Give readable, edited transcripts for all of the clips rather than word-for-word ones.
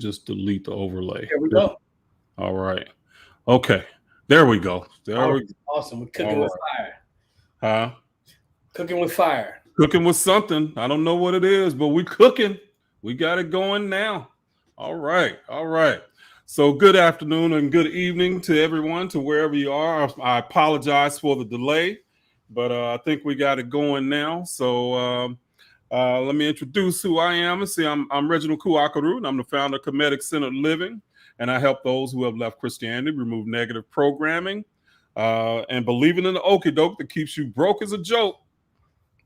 Just delete the overlay. There we go. All right. Okay. There we go. Awesome. We're cooking All with right. fire. Huh? Cooking with fire. Cooking with something. I don't know what it is, but we cooking. We got it going now. All right. All right. So good afternoon and good evening to everyone, to wherever you are. I apologize for the delay, but I think we got it going now. So let me introduce who I am. I'm Reginald Kuakaru, and I'm the founder of Kemetic Centered Living, and I help those who have left Christianity remove negative programming and believing in the okie doke that keeps you broke as a joke,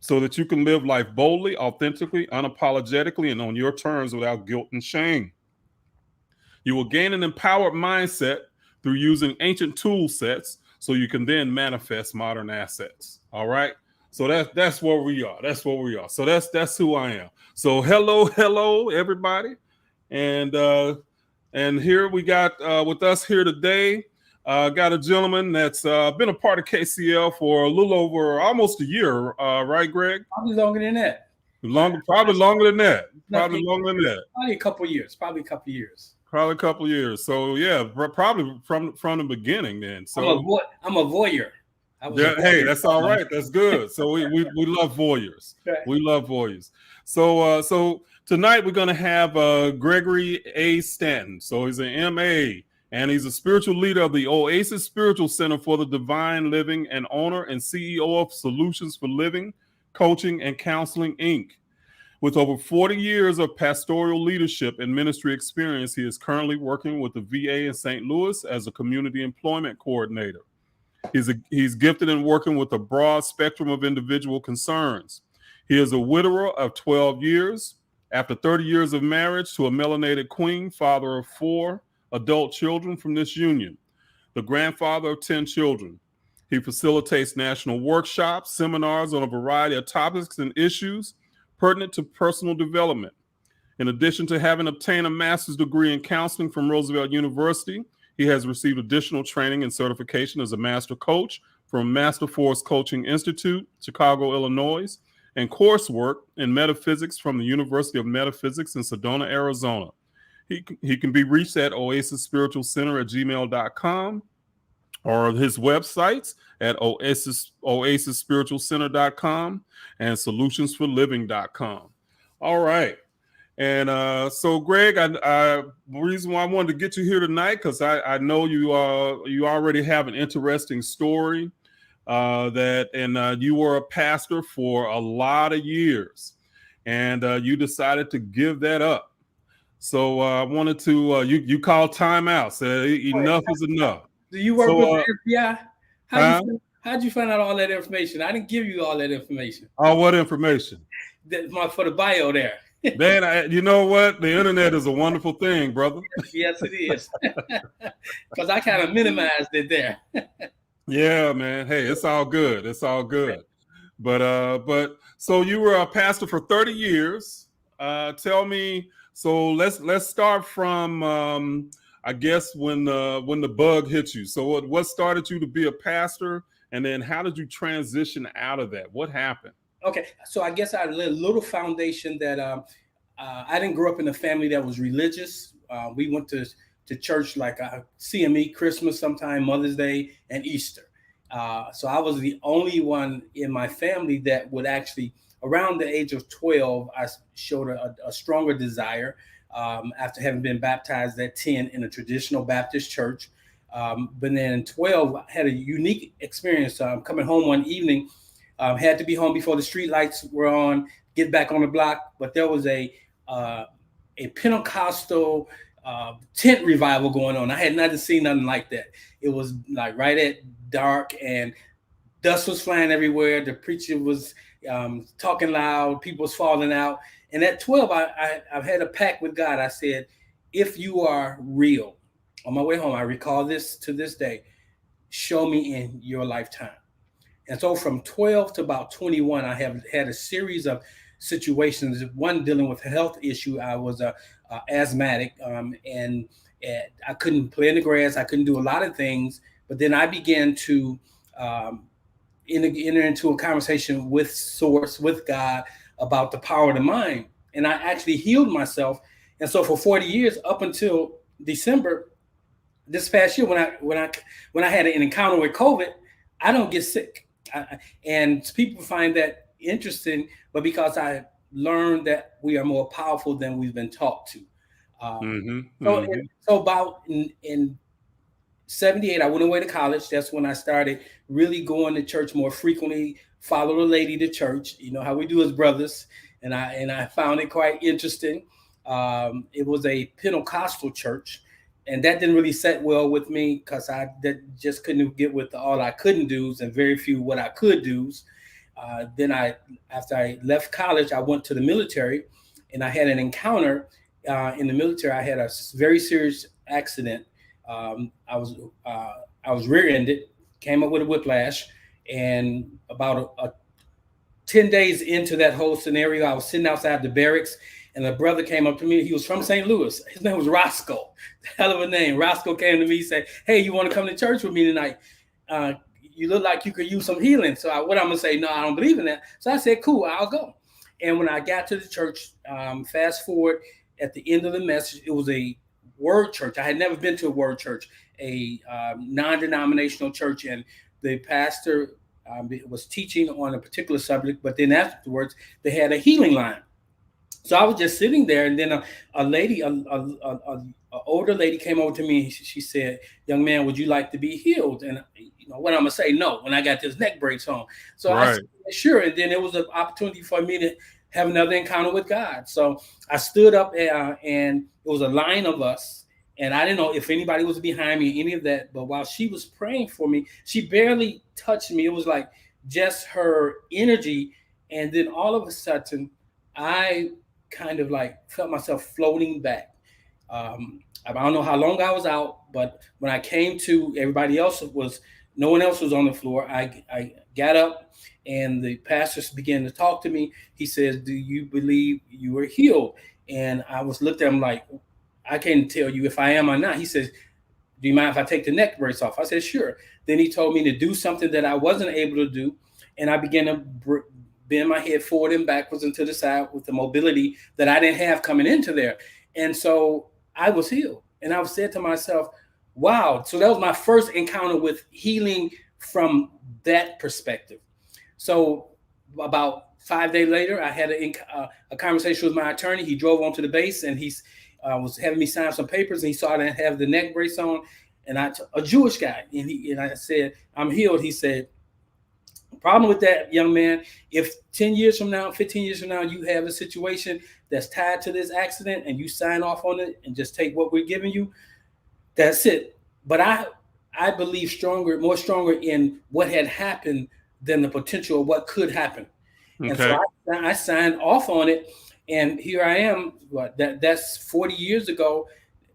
so that you can live life boldly, authentically, unapologetically, and on your terms without guilt and shame. You will gain an empowered mindset through using ancient tool sets so you can then manifest modern assets. All right. So that's where we are. That's where we are. So that's who I am. So hello, everybody. And here we got with us here today, got a gentleman that's been a part of KCL for a little over almost a year, right, Greg? Probably longer than that. Probably longer than that. Probably a couple years. Probably a couple years. So yeah, probably from the beginning then. So I'm a voyeur. Yeah, hey, that's all right. That's good. So we love voyeurs. Right. We love voyeurs. So tonight we're gonna have Gregory A. Stanton. So he's an MA, and he's a spiritual leader of the Oasis Spiritual Center for the Divine Living, and owner and CEO of Solutions for Living, Coaching and Counseling, Inc. With over 40 years of pastoral leadership and ministry experience, he is currently working with the VA in St. Louis as a community employment coordinator. He's gifted in working with a broad spectrum of individual concerns. He is a widower of 12 years. After 30 years of marriage to a melanated queen, father of 4 adult children from this union, the grandfather of 10 children. He facilitates national workshops, seminars on a variety of topics and issues pertinent to personal development. In addition to having obtained a master's degree in counseling from Roosevelt University, he has received additional training and certification as a master coach from Master Force Coaching Institute, Chicago, Illinois, and coursework in metaphysics from the University of Metaphysics in Sedona, Arizona. He can be reached at oasisspiritualcenter@gmail.com or his websites at oasisspiritualcenter.com and solutionsforliving.com. All right. And so, Greg, the reason why I wanted to get you here tonight, because I know you already have an interesting story you were a pastor for a lot of years, and you decided to give that up. So I wanted to you called time out, said enough is enough. Do you work with the FBI? How'd you find out all that information? I didn't give you all that information. Oh, what information? For the bio there. Man, you know what? The internet is a wonderful thing, brother. Yes, it is. Because I kind of minimized it there. Yeah, man. Hey, it's all good. It's all good. But so you were a pastor for 30 years. Tell me. So let's start from I guess when the bug hit you. So what started you to be a pastor, and then how did you transition out of that? What happened? Okay, so I guess I had a little foundation that I didn't grow up in a family that was religious. We went to church like CME, Christmas sometime, Mother's Day, and Easter. So I was the only one in my family that would actually, around the age of 12, I showed a stronger desire after having been baptized at 10 in a traditional Baptist church. But then at 12, I had a unique experience coming home one evening. Had to be home before the street lights were on, get back on the block. But there was a Pentecostal tent revival going on. I had never seen nothing like that. It was like right at dark, and dust was flying everywhere. The preacher was talking loud. People was falling out. And at 12, I had a pact with God. I said, if you are real, on my way home, I recall this to this day, show me in your lifetime. And so from 12 to about 21, I have had a series of situations, one dealing with a health issue. I was asthmatic, and I couldn't play in the grass. I couldn't do a lot of things. But then I began to enter into a conversation with Source, with God, about the power of the mind. And I actually healed myself. And so for 40 years, up until December this past year, when I had an encounter with COVID, I don't get sick. And people find that interesting, but because I learned that we are more powerful than we've been taught to. So about in 78, I went away to college. That's when I started really going to church more frequently, follow a lady to church, you know how we do as brothers. And I found it quite interesting. It was a Pentecostal church, and that didn't really set well with me because just couldn't get with all I couldn't do's and very few what I could do's. Then after I left college, I went to the military, and I had an encounter in the military. I had a very serious accident. I was rear-ended, came up with a whiplash, and about 10 days into that whole scenario, I was sitting outside the barracks, and a brother came up to me. He was from St. Louis. His name was Roscoe. Hell of a name. Roscoe came to me and said, "Hey, you want to come to church with me tonight? You look like you could use some healing." So what I'm going to say, no, I don't believe in that. So I said, cool, I'll go. And when I got to the church, fast forward, at the end of the message, it was a word church. I had never been to a word church, a non-denominational church. And the pastor was teaching on a particular subject, but then afterwards, they had a healing line. So I was just sitting there, and then a lady, an older lady came over to me. She said, "Young man, would you like to be healed?" And you know what I'm gonna say? No, when I got this neck brace on. So I said, sure. And then it was an opportunity for me to have another encounter with God. So I stood up, and it was a line of us, and I didn't know if anybody was behind me, any of that. But while she was praying for me, she barely touched me. It was like just her energy, and then all of a sudden, I kind of like felt myself floating back. I don't know how long I was out, but when I came to, no one else was on the floor. I got up, and the pastor began to talk to me. He says, "Do you believe you were healed?" And I was looked at him like, "I can't tell you if I am or not." He says, "Do you mind if I take the neck brace off?" I said, "Sure." Then he told me to do something that I wasn't able to do, and I began to bend my head forward and backwards and to the side with the mobility that I didn't have coming into there. And so I was healed. And I said to myself, wow. So that was my first encounter with healing from that perspective. So about 5 days later, I had a conversation with my attorney. He drove onto the base, and he was having me sign some papers, and he saw that I have the neck brace on, and a Jewish guy. And I said, "I'm healed." He said, "Problem with that, young man, if 10 years from now, 15 years from now, you have a situation that's tied to this accident and you sign off on it and just take what we're giving you, that's it." But I believe more stronger in what had happened than the potential of what could happen. Okay. And so I signed off on it, and here I am. That's 40 years ago.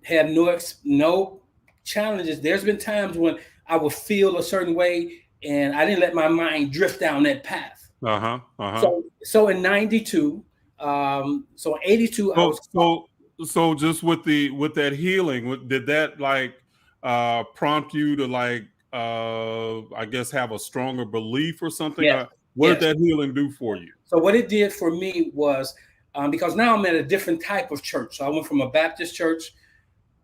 Had no challenges. There's been times when I would feel a certain way, and I didn't let my mind drift down that path. So in 92, so in 82, I was. So just with that healing, did that like prompt you to like I guess have a stronger belief or something? Yes. What did that healing do for you? So what it did for me was because now I'm at a different type of church. So I went from a Baptist church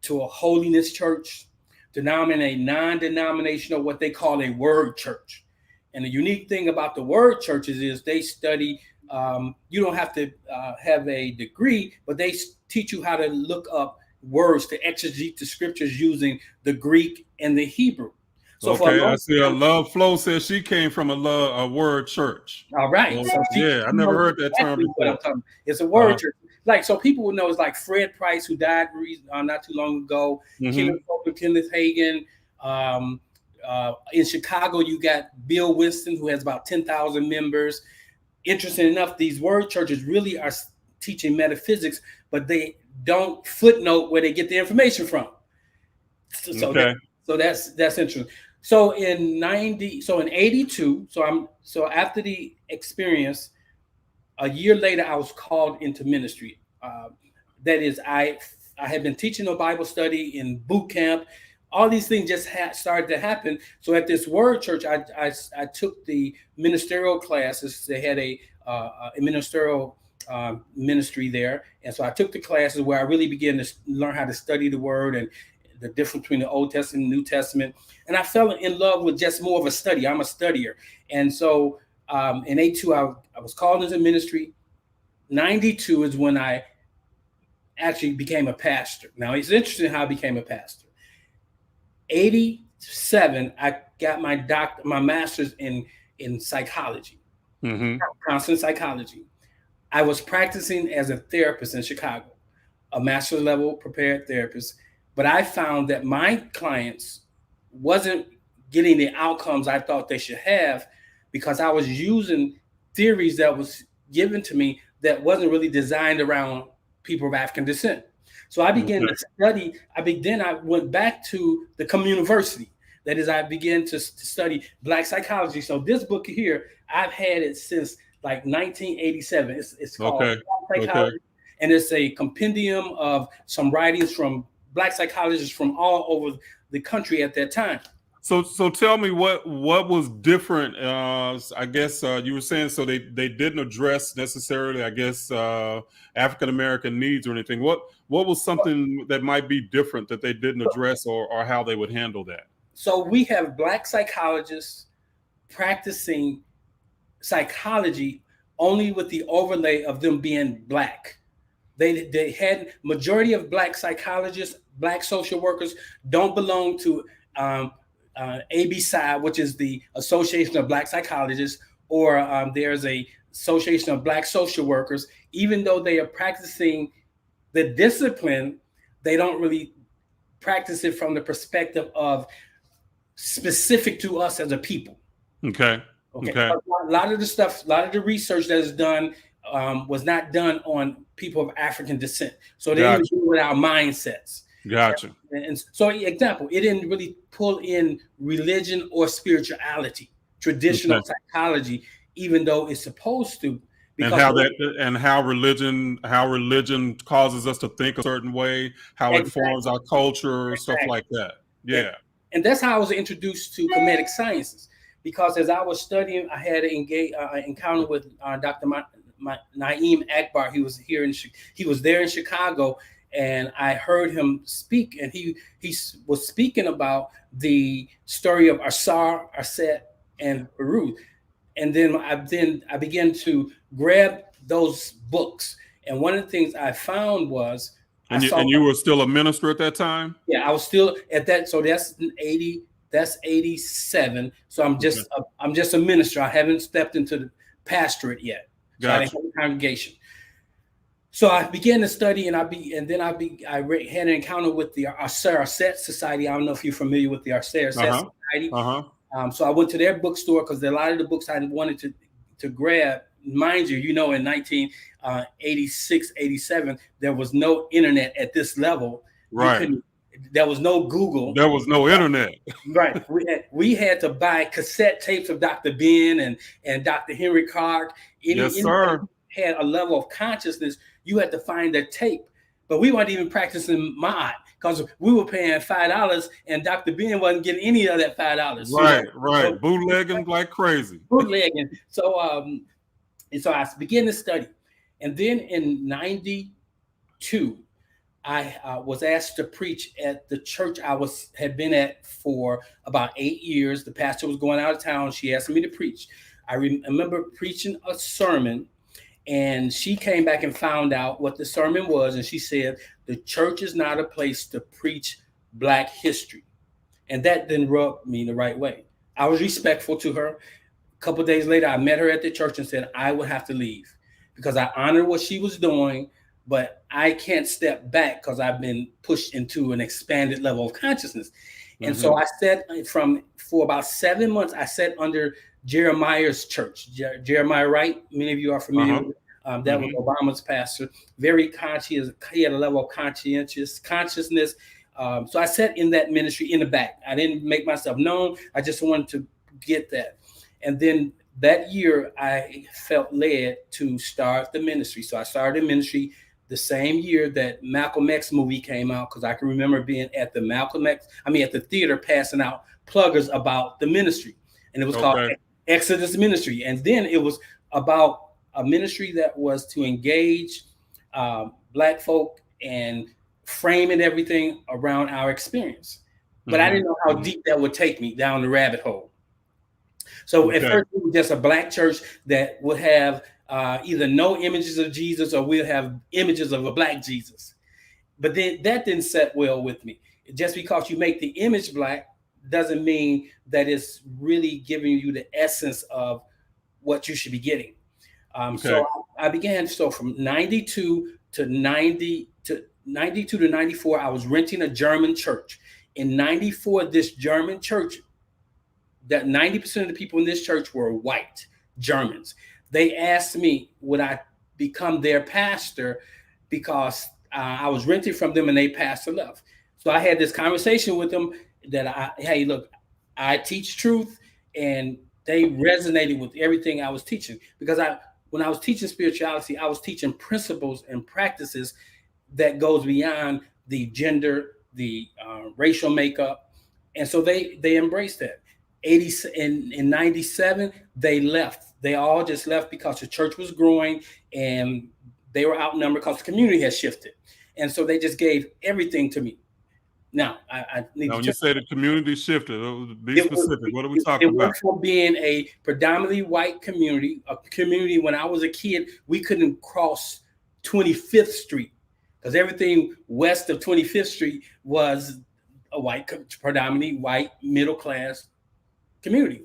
to a holiness church to now I'm in a non-denominational, what they call a word church. And the unique thing about the word churches is they study, you don't have to have a degree, but they teach you how to look up words, to exegete the scriptures using the Greek and the Hebrew. So okay, I see Love Flo says she came from a word church. All right. So I never heard that term before. It's a word church. Like, so people would know it's like Fred Price, who died not too long ago, Kenneth Hagin. In Chicago, you got Bill Winston, who has about 10,000 members. Interesting enough, these word churches really are teaching metaphysics, but they don't footnote where they get the information from. So that's interesting. So in 82, so after the experience, a year later, I was called into ministry. That is, I had been teaching a Bible study in boot camp. All these things just started to happen. So at this word church, I took the ministerial classes. They had a ministerial ministry there. And so I took the classes where I really began to learn how to study the word and the difference between the Old Testament and New Testament. And I fell in love with just more of a study. I'm a studier. And so in 82, I was called into ministry. 92 is when I actually became a pastor. Now, it's interesting how I became a pastor. 87, I got my master's in psychology, counseling psychology. I was practicing as a therapist in Chicago, a master's level prepared therapist, but I found that my clients wasn't getting the outcomes I thought they should have because I was using theories that was given to me that wasn't really designed around people of African descent. So I began to study. I went back to the community university. That is, I began to study Black psychology. So this book here, I've had it since like 1987. It's called Black Psychology, and it's a compendium of some writings from Black psychologists from all over the country at that time. So tell me what was different. I guess you were saying so they didn't address necessarily, I guess, African American needs or anything. What was something that might be different that they didn't address, or how they would handle that? So we have Black psychologists practicing psychology only with the overlay of them being Black. They had majority of Black psychologists, Black social workers don't belong to ABSI, which is the Association of Black Psychologists, or there's a Association of Black Social Workers. Even though they are practicing the discipline, they don't really practice it from the perspective of specific to us as a people. Okay. A lot of the research that is done was not done on people of African descent. So they didn't deal with our mindsets. Gotcha. And so, example, it didn't really pull in religion or spirituality, traditional psychology, even though it's supposed to. And how religion causes us to think a certain way, how it forms our culture, stuff like that. Yeah. And that's how I was introduced to Kemetic sciences, because as I was studying, I had an encounter with Dr. Naeem Akbar. He was there in Chicago. And I heard him speak, and he was speaking about the story of Asar, Aset, and Baruch. And then I began to grab those books. And one of the things I found was, and you were still a minister at that time? Yeah, I was still at that. So that's 80. That's 87. So I'm just a minister. I haven't stepped into the pastorate yet. So I didn't have a congregation. So I began to study, and I had an encounter with the Asar Aset Society. I don't know if you're familiar with the Asar Aset Society. So I went to their bookstore because a lot of the books I wanted to grab. Mind you, in 1986, 87, there was no internet at this level. Right. There was no Google. There was no internet. Right. We had to buy cassette tapes of Dr. Ben and Dr. Henry Clark. Yes, sir. Had a level of consciousness, you had to find a tape. But we weren't even practicing mod because we were paying $5 and Dr. Ben wasn't getting any of that $5. Right. So, bootlegging like crazy. Bootlegging. So I began to study. And then in 92, I was asked to preach at the church I had been at for about 8 years. The pastor was going out of town. She asked me to preach. I remember preaching a sermon. And she came back and found out what the sermon was. And she said, the church is not a place to preach Black history. And that didn't rub me the right way. I was respectful to her. A couple of days later, I met her at the church and said, I would have to leave because I honored what she was doing, but I can't step back because I've been pushed into an expanded level of consciousness. And so I sat for about 7 months, I sat under Jeremiah's church, Jeremiah Wright. Many of you are familiar with that was Obama's pastor. Very conscious. He had a level of consciousness. So I sat in that ministry in the back. I didn't make myself known. I just wanted to get that. And then that year, I felt led to start the ministry. So I started the ministry the same year that Malcolm X movie came out, because I can remember being at the theater passing out pluggers about the ministry. And it was called Exodus Ministry. And then it was about a ministry that was to engage Black folk and framing everything around our experience. But I didn't know how deep that would take me down the rabbit hole. So at first, it was just a Black church that would have either no images of Jesus or we'll have images of a Black Jesus. But then that didn't set well with me. Just because you make the image Black doesn't mean that it's really giving you the essence of what you should be getting. So I began. So from 92 to 92 to 94, I was renting a German church. In 94, this German church, that 90% of the people in this church were white Germans. They asked me, would I become their pastor because I was renting from them and they pastor left. So I had this conversation with them that hey, look, I teach truth, and they resonated with everything I was teaching, because when I was teaching spirituality, I was teaching principles and practices that goes beyond the gender, the racial makeup. And so they embraced that. In 97, they left. They all just left because the church was growing and they were outnumbered because the community had shifted. And so they just gave everything to me. Now, I need now, to when you say the community shifted, be specific. What are we talking about? It went from being a predominantly white community, a community when I was a kid, we couldn't cross 25th Street because everything west of 25th Street was a predominantly white, middle class community.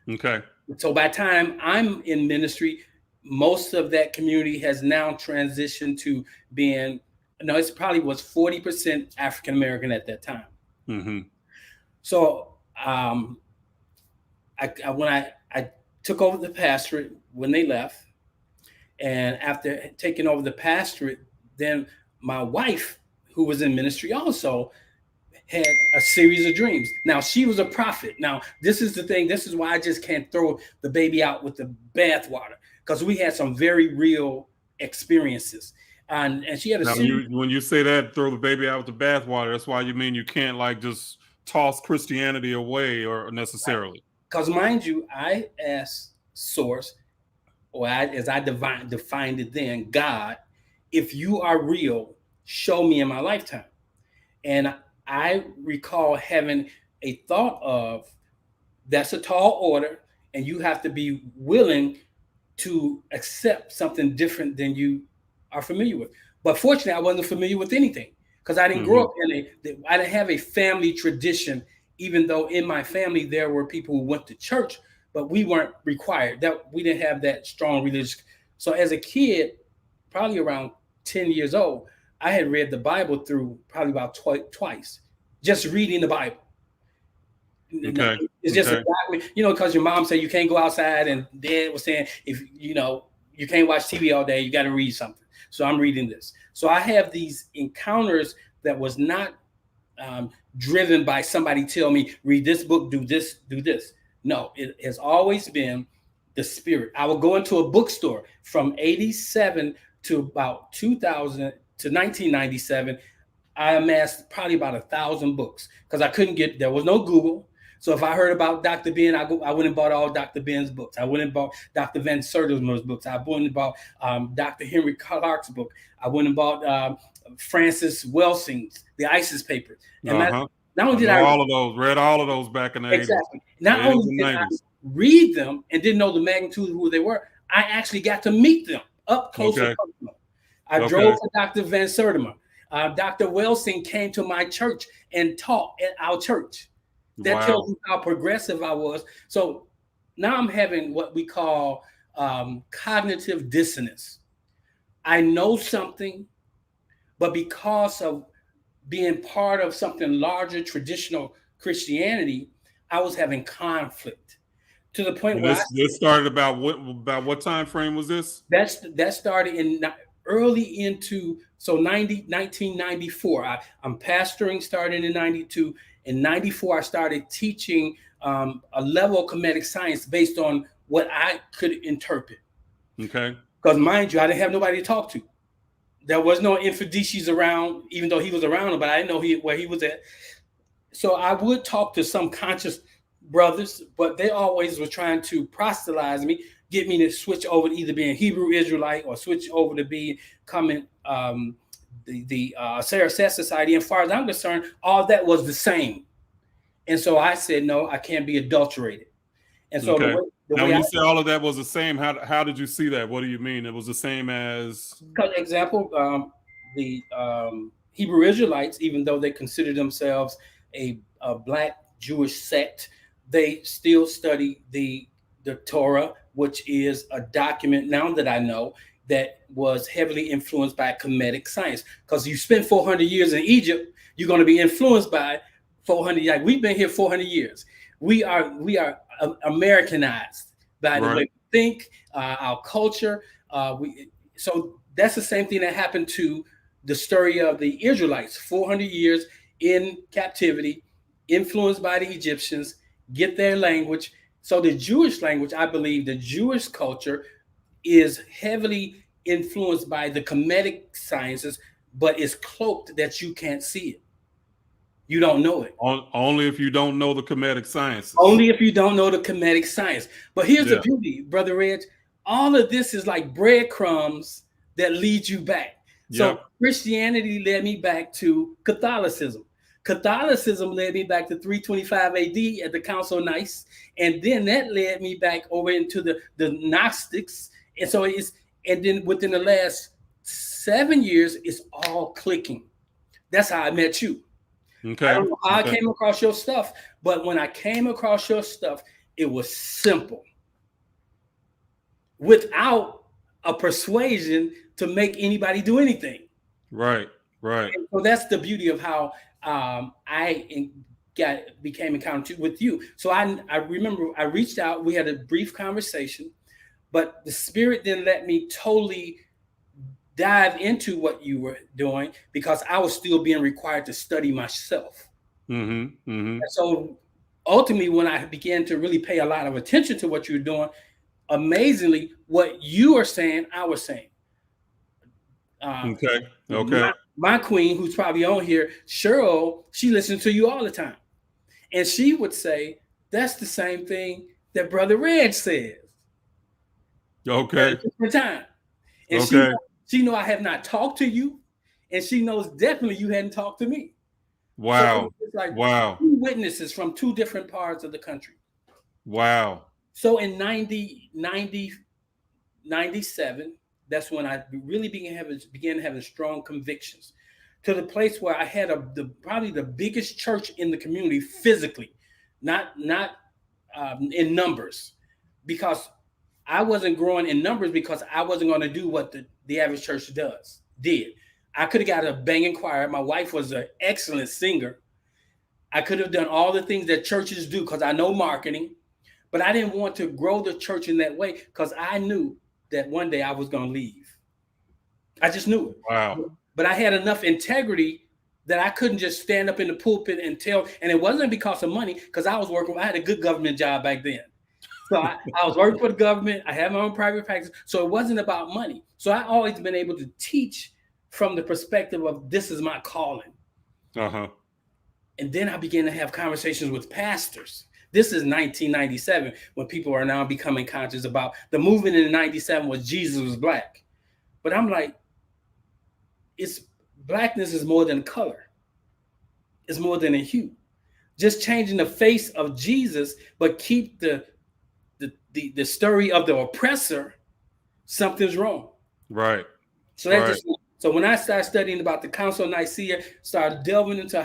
Okay. So by the time I'm in ministry, most of that community has now transitioned to being, no, it probably was 40% African American at that time. Mm-hmm. So when I took over the pastorate when they left, and after taking over the pastorate, then my wife, who was in ministry also, had a series of dreams. Now, she was a prophet. Now, this is the thing. This is why I just can't throw the baby out with the bathwater, because we had some very real experiences. And she had a series. When you say that, throw the baby out with the bathwater, that's why you mean you can't like just toss Christianity away or necessarily. Because mind you, I asked Source, or as I defined it then, God, if you are real, show me in my lifetime. And I recall having a thought of, that's a tall order, and you have to be willing to accept something different than you are familiar with. But fortunately, I wasn't familiar with anything, because I didn't grow up I didn't have a family tradition, even though in my family there were people who went to church, but we weren't required. That we didn't have that strong religious. So as a kid, probably around 10 years old, I had read the Bible through probably about twice, just reading the Bible. Okay. It's just a document, because your mom said you can't go outside, and Dad was saying, if you can't watch TV all day, you got to read something. So I'm reading this. So I have these encounters that was not driven by somebody tell me, read this book, do this, do this. No, it has always been the Spirit. I would go into a bookstore from 87 to about 2000 to 1997. I amassed probably about 1,000 books, because there was no Google. So if I heard about Dr. Ben, I went and bought all Dr. Ben's books. I went and bought Dr. Van Sertima's books. I went and bought Dr. Henry Clark's book. I went and bought Francis Welsing's The ISIS Papers. And not only did I read all of those back in the 80s. Exactly. Not only did I read them and didn't know the magnitude of who they were, I actually got to meet them up close and personal. I drove to Dr. Van Sertima. Dr. Welsing came to my church and taught at our church. That tells you how progressive I was. So now I'm having what we call cognitive dissonance. I know something, but because of being part of something larger, traditional Christianity, I was having conflict to the point where this started about what time frame was this? That started in early into 1994. I'm pastoring starting in 92. In 94, I started teaching a level of Kemetic science based on what I could interpret. Okay. Because mind you, I didn't have nobody to talk to. There was no Infidishis around, even though he was around, but I didn't know where he was at. So I would talk to some conscious brothers, but they always were trying to proselytize me get me to switch over to either being Hebrew Israelite or switch over to becoming the Saracen Society. And as far as I'm concerned, all that was the same. And so I said, no, I can't be adulterated. And so Okay. the Now, way when you say all of that was the same, how did you see that? What do you mean? It was the same as? example, the Hebrew Israelites, even though they consider themselves a black Jewish sect, they still study the Torah, which is a document now that I know that was heavily influenced by Kemetic science. Because you spend 400 years in Egypt, you're going to be influenced by 400. Like we've been here 400 years. We are Americanized by the way we think, our culture. So that's the same thing that happened to the story of the Israelites. 400 years in captivity, influenced by the Egyptians, get their language. So the Jewish language, I believe, the Jewish culture is heavily influenced by the Kemetic sciences, but it's cloaked that you can't see it. You don't know it. Only if you don't know the Kemetic sciences. Only if you don't know the Kemetic science. But here's the beauty, Brother Reg. All of this is like breadcrumbs that lead you back. So Christianity led me back to Catholicism. Catholicism led me back to 325 AD at the Council of Nice. And then that led me back over into the Gnostics. And so and then within the last 7 years, it's all clicking. That's how I met you. Okay. I don't know how I came across your stuff, but when I came across your stuff, it was simple. Without a persuasion to make anybody do anything. Right. And so that's the beauty of how I became encountered with you. So I remember I reached out, we had a brief conversation, but the Spirit didn't let me totally dive into what you were doing because I was still being required to study myself. So ultimately, when I began to really pay a lot of attention to what you were doing, amazingly, what you are saying, I was saying. My queen, who's probably on here, Cheryl, she listens to you all the time. And she would say, that's the same thing that Brother Reg says. Okay. At a different time. And she know I have not talked to you, and she knows definitely you hadn't talked to me. Wow. So it's like two witnesses from two different parts of the country. Wow. So in 97, that's when I really began having strong convictions, to the place where I had probably the biggest church in the community physically, not in numbers, because I wasn't growing in numbers because I wasn't going to do what the average church did. I could have got a banging choir. My wife was an excellent singer. I could have done all the things that churches do because I know marketing, but I didn't want to grow the church in that way because I knew that one day I was going to leave. I just knew it. Wow. But I had enough integrity that I couldn't just stand up in the pulpit and tell, and it wasn't because of money, because I had a good government job back then. So I was working for the government. I had my own private practice. So it wasn't about money. So I always been able to teach from the perspective of this is my calling. And then I began to have conversations with pastors. This is 1997 when people are now becoming conscious about the movement in 97 was Jesus was black. But I'm like, blackness is more than color. It's more than a hue. Just changing the face of Jesus, but keep the story of the oppressor, something's wrong. Right. So so when I started studying about the Council of Nicaea, started delving into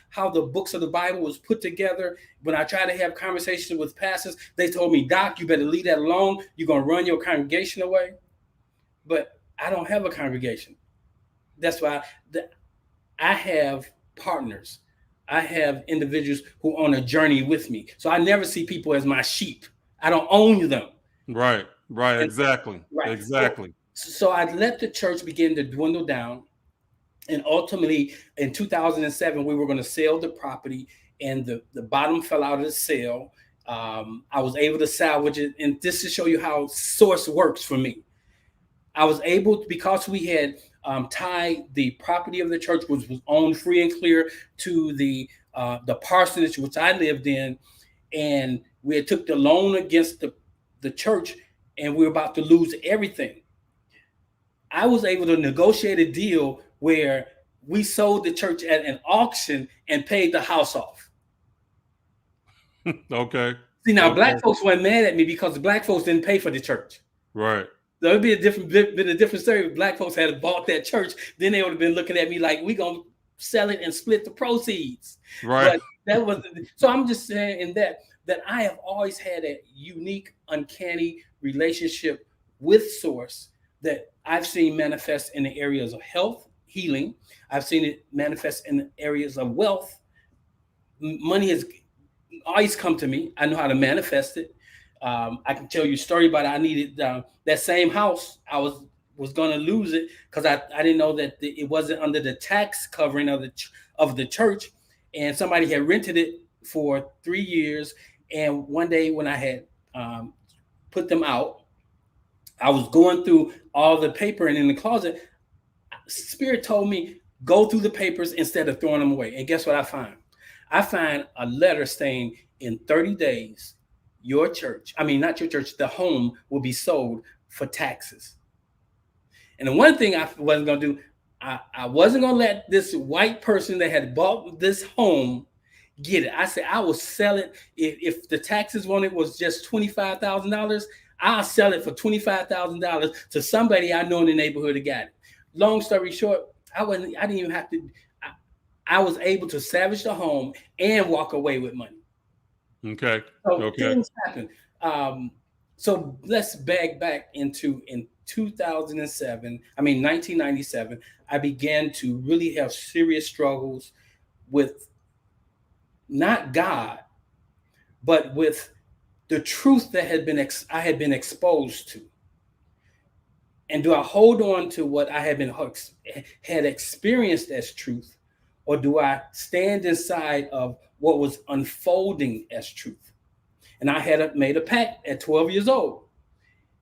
how the books of the Bible was put together. When I tried to have conversations with pastors, they told me, Doc, you better leave that alone. You're going to run your congregation away. But I don't have a congregation. That's why I have partners. I have individuals who are on a journey with me. So I never see people as my sheep. I don't own them. Right. Exactly. So I let the church begin to dwindle down. And ultimately, in 2007, we were going to sell the property, and the bottom fell out of the sale. I was able to salvage it. And this to show you how source works for me. I was able to, because we had tied the property of the church, which was owned free and clear, to the parsonage which I lived in, and we had took the loan against the church, and we were about to lose everything. I was able to negotiate a deal where we sold the church at an auction and paid the house off. Okay. See, now Okay. black folks weren't mad at me because the black folks didn't pay for the church. Right. So it'd be been a different story if black folks had bought that church. Then they would have been looking at me like, we gonna sell it and split the proceeds. Right. But that was so. I'm just saying in that I have always had a unique, uncanny relationship with Source that I've seen manifest in the areas of health, healing. I've seen it manifest in the areas of wealth. Money has always come to me. I know how to manifest it. I can tell you a story about it. I needed that same house. I was going to lose it because I didn't know that it wasn't under the tax covering of the church, and somebody had rented it for 3 years. And one day when I had put them out, I was going through all the paper and in the closet. Spirit told me, go through the papers instead of throwing them away. And guess what I find? I find a letter saying in 30 days, your church, I mean, not your church, the home will be sold for taxes. And the one thing I wasn't going to do, I wasn't going to let this white person that had bought this home get it. I said, I will sell it. If the taxes on it was just $25,000, I'll sell it for $25,000 to somebody I know in the neighborhood that got it. Long story short, I didn't even have to, I was able to salvage the home and walk away with money. Okay. So things happen. So let's back into in 1997, I began to really have serious struggles with not God, but with the truth that I had been exposed to. And do I hold on to what I had experienced as truth, or do I stand inside of what was unfolding as truth? And I had made a pact at 12 years old.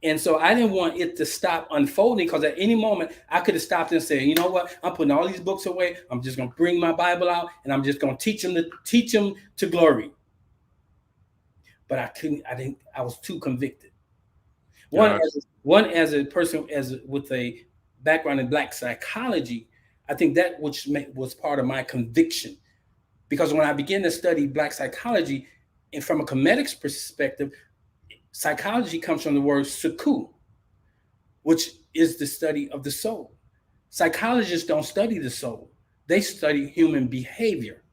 And so I didn't want it to stop unfolding, because at any moment I could have stopped and said, you know what, I'm putting all these books away. I'm just going to bring my Bible out and I'm just going to teach them to glory. But I couldn't, I was too convicted. One as a person with a background in Black psychology, I think that was part of my conviction, because when I began to study Black psychology, and from a Kemetic perspective, psychology comes from the word suku, which is the study of the soul. Psychologists don't study the soul; they study human behavior.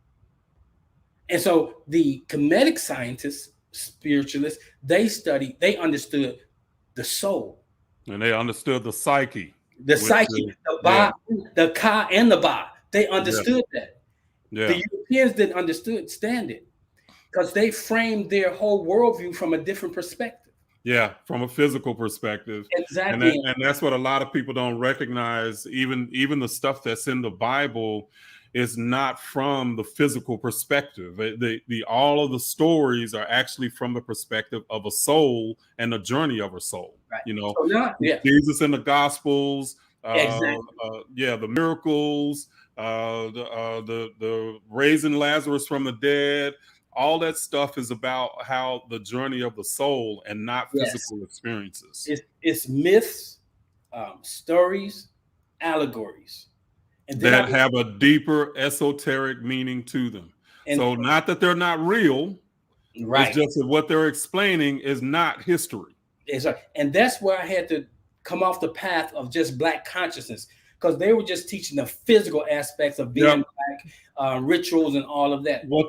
And so the Kemetic scientists, spiritualists, they understood the soul. And they understood the psyche. The psyche, the ba, the ka, and the ba. They understood that. Yeah. The Europeans didn't understand it, because they framed their whole worldview from a different perspective. Yeah, from a physical perspective. Exactly. And that's what a lot of people don't recognize. Even the stuff that's in the Bible is not from the physical perspective. All of the stories are actually from the perspective of a soul and the journey of a soul. Right. You know, so Jesus in the Gospels, exactly. The miracles, the raising Lazarus from the dead. All that stuff is about how the journey of the soul and not physical experiences. It's myths, stories, allegories. And that have a deeper esoteric meaning to them. So not that they're not real, right? It's just that what they're explaining is not history. Exactly. And that's where I had to come off the path of just Black consciousness, because they were just teaching the physical aspects of being Black, rituals and all of that. What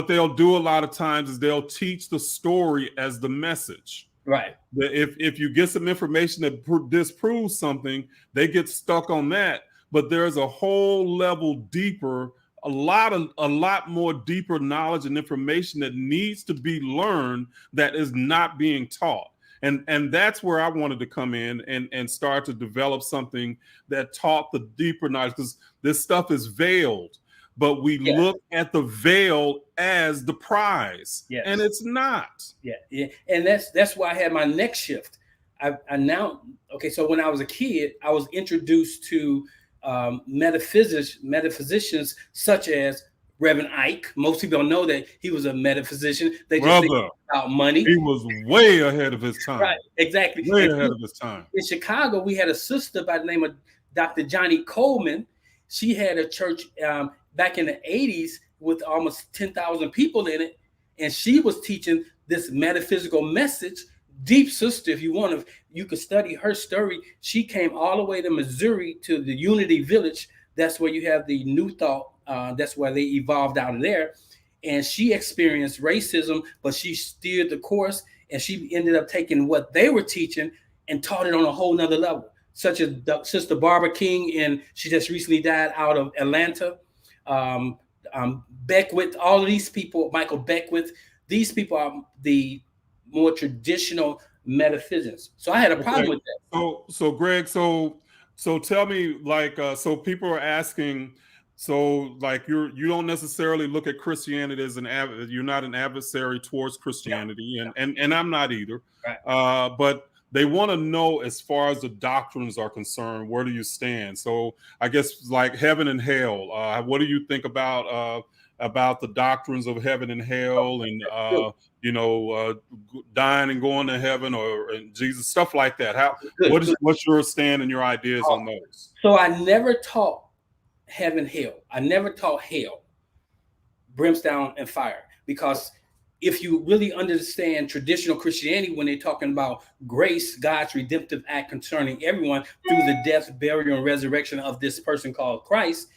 they'll do a lot of times is they'll teach the story as the message. Right. If you get some information that disproves something, they get stuck on that. But there's a whole level deeper, a lot more deeper knowledge and information that needs to be learned that is not being taught. And that's where I wanted to come in and start to develop something that taught the deeper knowledge, because this stuff is veiled, but we look at the veil as the prize, and it's not. Yeah. And that's why I had my next shift. I now, so when I was a kid, I was introduced to metaphysicians such as Reverend Ike. Most people don't know that he was a metaphysician. They just think Brother, about money. he was way ahead of his time. Right, exactly. Way And ahead of his time. in Chicago, we had a sister by the name of Dr. Johnny Coleman. She had a church back in the 80s with almost 10,000 people in it. And she was teaching this metaphysical message. Deep sister, if you want to, you could study her story. She came all the way to Missouri to the Unity Village. That's where you have the New Thought. That's where they evolved out of there. And she experienced racism, but she steered the course, and she ended up taking what they were teaching and taught it on a whole nother level, such as Sister Barbara King, and she just recently died out of Atlanta. Beckwith, all of these people, Michael Beckwith, these people are the more traditional metaphysicians. So I had a problem with that. So Greg, so tell me, like, so people are asking, so like you don't necessarily look at Christianity as you're not an adversary towards Christianity, and I'm not either. Right. But they want to know, as far as the doctrines are concerned, where do you stand? So I guess, like, heaven and hell. What do you think about the doctrines of heaven and hell, and dying and going to heaven, or Jesus, stuff like that? What's your stand and your ideas on those? So I never taught heaven, hell. I never taught hell, brimstone and fire, because if you really understand traditional Christianity, when they're talking about grace, God's redemptive act concerning everyone through the death, burial, and resurrection of this person called Christ,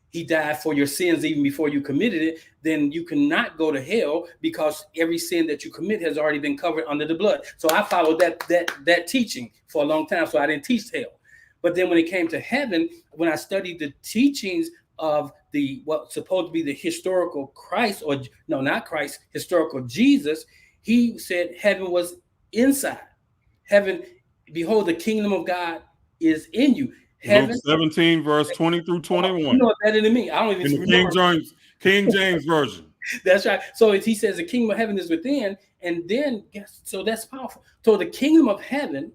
he died for your sins even before you committed it, then you cannot go to hell, because every sin that you commit has already been covered under the blood. So I followed that teaching for a long time, so I didn't teach hell. But then when it came to heaven, when I studied the teachings of what's supposed to be the historical Christ, or no, not Christ, historical Jesus, he said heaven was inside. Heaven, behold, the kingdom of God is in you. Heaven, Luke 17, verse 20 through 21. You know better than me. I don't even remember. King James Version. That's right. So he says the kingdom of heaven is within, and then so that's powerful. So the kingdom of heaven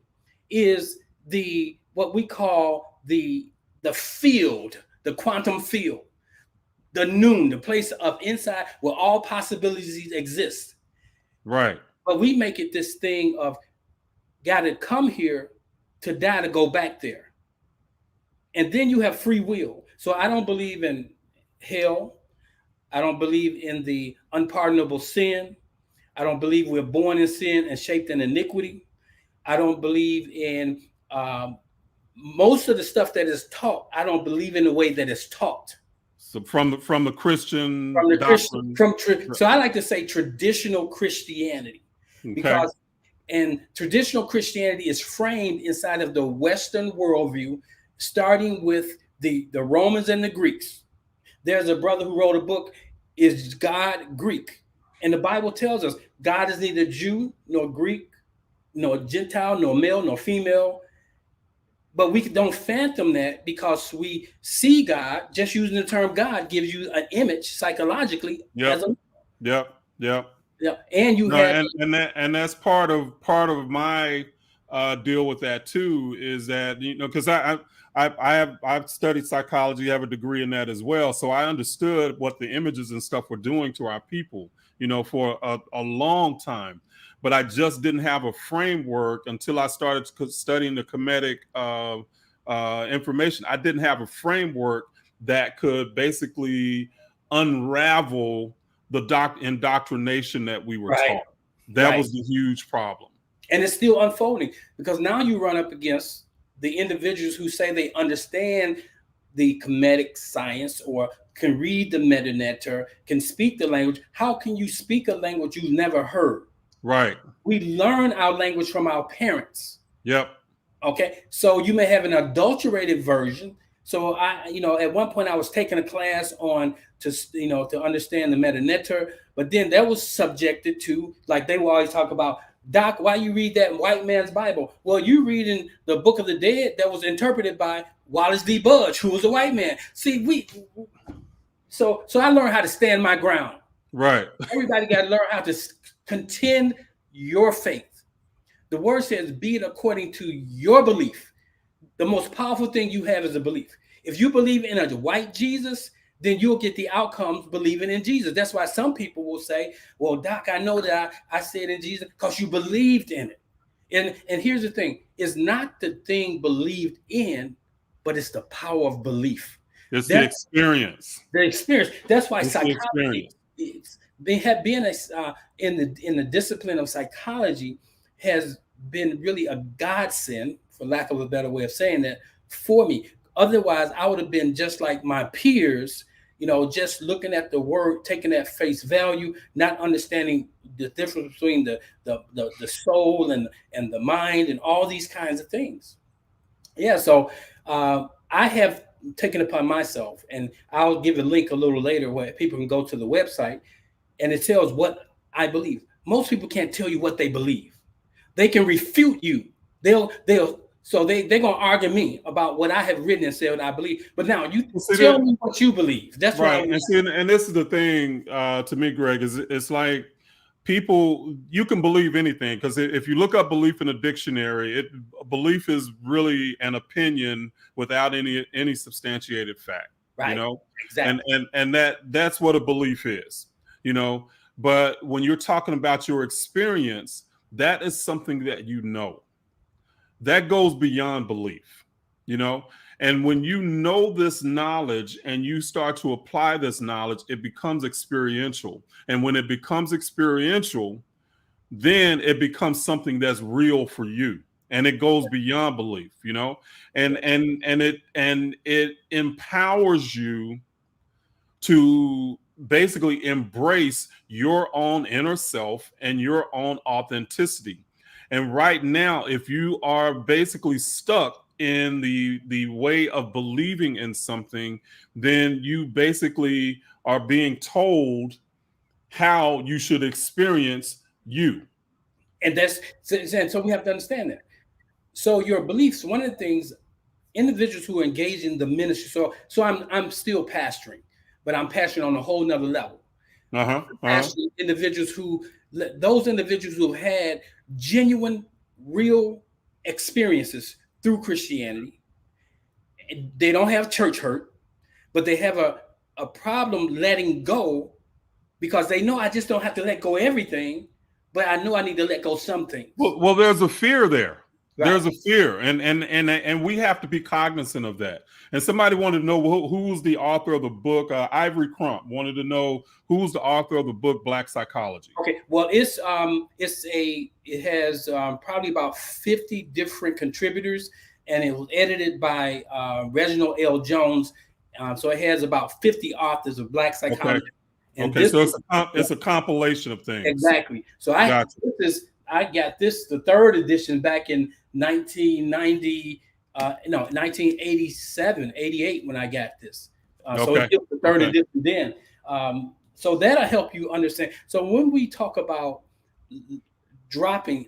is what we call the field, the quantum field, the noon, the place of inside where all possibilities exist. Right. But we make it this thing of got to come here to die to go back there. And then you have free will. So I don't believe in hell. I don't believe in the unpardonable sin. I don't believe we're born in sin and shaped in iniquity. I don't believe in most of the stuff that is taught. I don't believe in the way that it's taught. So from the Christian, so I like to say traditional Christianity, because traditional Christianity is framed inside of the Western worldview, starting with the Romans and the Greeks. There's a brother who wrote a book, Is God Greek? And the Bible tells us God is neither Jew nor Greek, nor Gentile, nor male, nor female. But we don't phantom that, because we see God. Just using the term God gives you an image psychologically. Yep. And you have, and that's part of my deal with that too, is that, because I've studied psychology, I have a degree in that as well. So I understood what the images and stuff were doing to our people, for a long time. But I just didn't have a framework until I started studying the Kemetic information. I didn't have a framework that could basically unravel the indoctrination that we were taught. That was the huge problem. And it's still unfolding, because now you run up against the individuals who say they understand the Kemetic science, or can read the metanetter, can speak the language. How can you speak a language you've never heard? Right. We learn our language from our parents. Yep. Okay. So you may have an adulterated version. So at one point I was taking a class to understand the metanetter, but then that was subjected to, like, they will always talk about, Doc, why you read that white man's Bible? Well, you reading the Book of the Dead that was interpreted by Wallace D. Budge, who was a white man. See, so I learned how to stand my ground. Right. Everybody got to learn how to contend your faith. The word says, be it according to your belief. The most powerful thing you have is a belief. If you believe in a white Jesus, then you'll get the outcomes believing in Jesus. That's why some people will say, well, Doc, I know that I said in Jesus because you believed in it. And here's the thing, it's not the thing believed in, but it's the power of belief. It's the experience. The experience. That's why it's psychology, they have been in the discipline of psychology has been really a godsend, for lack of a better way of saying that, for me. Otherwise, I would have been just like my peers, just looking at the word, taking at face value, not understanding the difference between the soul and the mind and all these kinds of things. Yeah, so I have taken upon myself, and I'll give a link a little later where people can go to the website, and it tells what I believe. Most people can't tell you what they believe. They can refute you. They're gonna argue me about what I have written and said what I believe. But now you tell me what you believe. That's right. And this is the thing to me, Greg, is it's like people, you can believe anything, because if you look up belief in a dictionary, belief is really an opinion without any substantiated fact. Right. Exactly. And that's what a belief is. But when you're talking about your experience, that is something that that goes beyond belief. And when you know this knowledge and you start to apply this knowledge, it becomes experiential. And when it becomes experiential, then it becomes something that's real for you. And it goes beyond belief, and it empowers you to basically embrace your own inner self and your own authenticity. And right now, if you are basically stuck in the way of believing in something, then you basically are being told how you should experience you. And so we have to understand that. So your beliefs, one of the things, individuals who engage in the ministry, so I'm still pastoring, but I'm pastoring on a whole nother level. Individuals those individuals who have had genuine, real experiences through Christianity. They don't have church hurt, but they have a problem letting go, because they know I just don't have to let go of everything, but I know I need to let go of some things. Well, there's a fear there. Right. There's a fear, and we have to be cognizant of that. And somebody wanted to know who's the author of the book. Ivory Crump wanted to know who's the author of the book Black Psychology. Okay, well, it has probably about 50 different contributors, and it was edited by Reginald L. Jones. So it has about 50 authors of Black psychology. Okay, so it's a compilation of things. Exactly. So I got this, the third edition, back in 1987, 88, when I got this. So it's the third edition then. So that'll help you understand. So when we talk about dropping,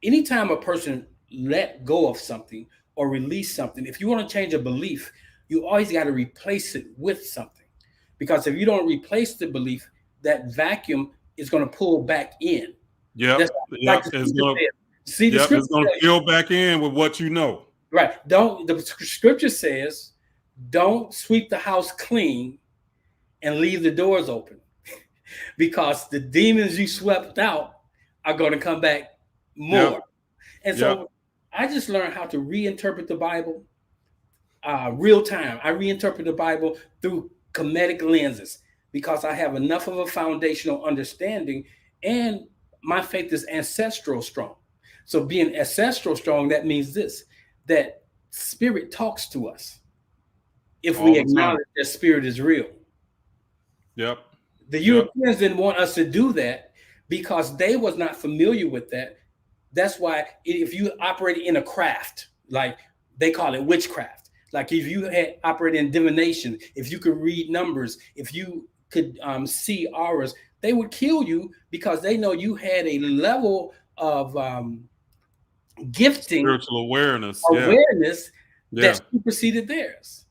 anytime a person let go of something or release something, if you want to change a belief, you always got to replace it with something. Because if you don't replace the belief, that vacuum is going to pull back in. It's going to fill back in with what you know. Right. The scripture says, don't sweep the house clean and leave the doors open, because the demons you swept out are going to come back more. And so I just learned how to reinterpret the Bible real time. I reinterpret the Bible through Kemetic lenses, because I have enough of a foundational understanding, and my faith is ancestral strong. So being ancestral strong, that means that spirit talks to us if we acknowledge that spirit is real. The Europeans didn't want us to do that because they was not familiar with that. That's why if you operate in a craft, like they call it witchcraft, like if you had operated in divination, if you could read numbers, if you could see auras, they would kill you, because they know you had a level of gifting, spiritual awareness that superseded theirs.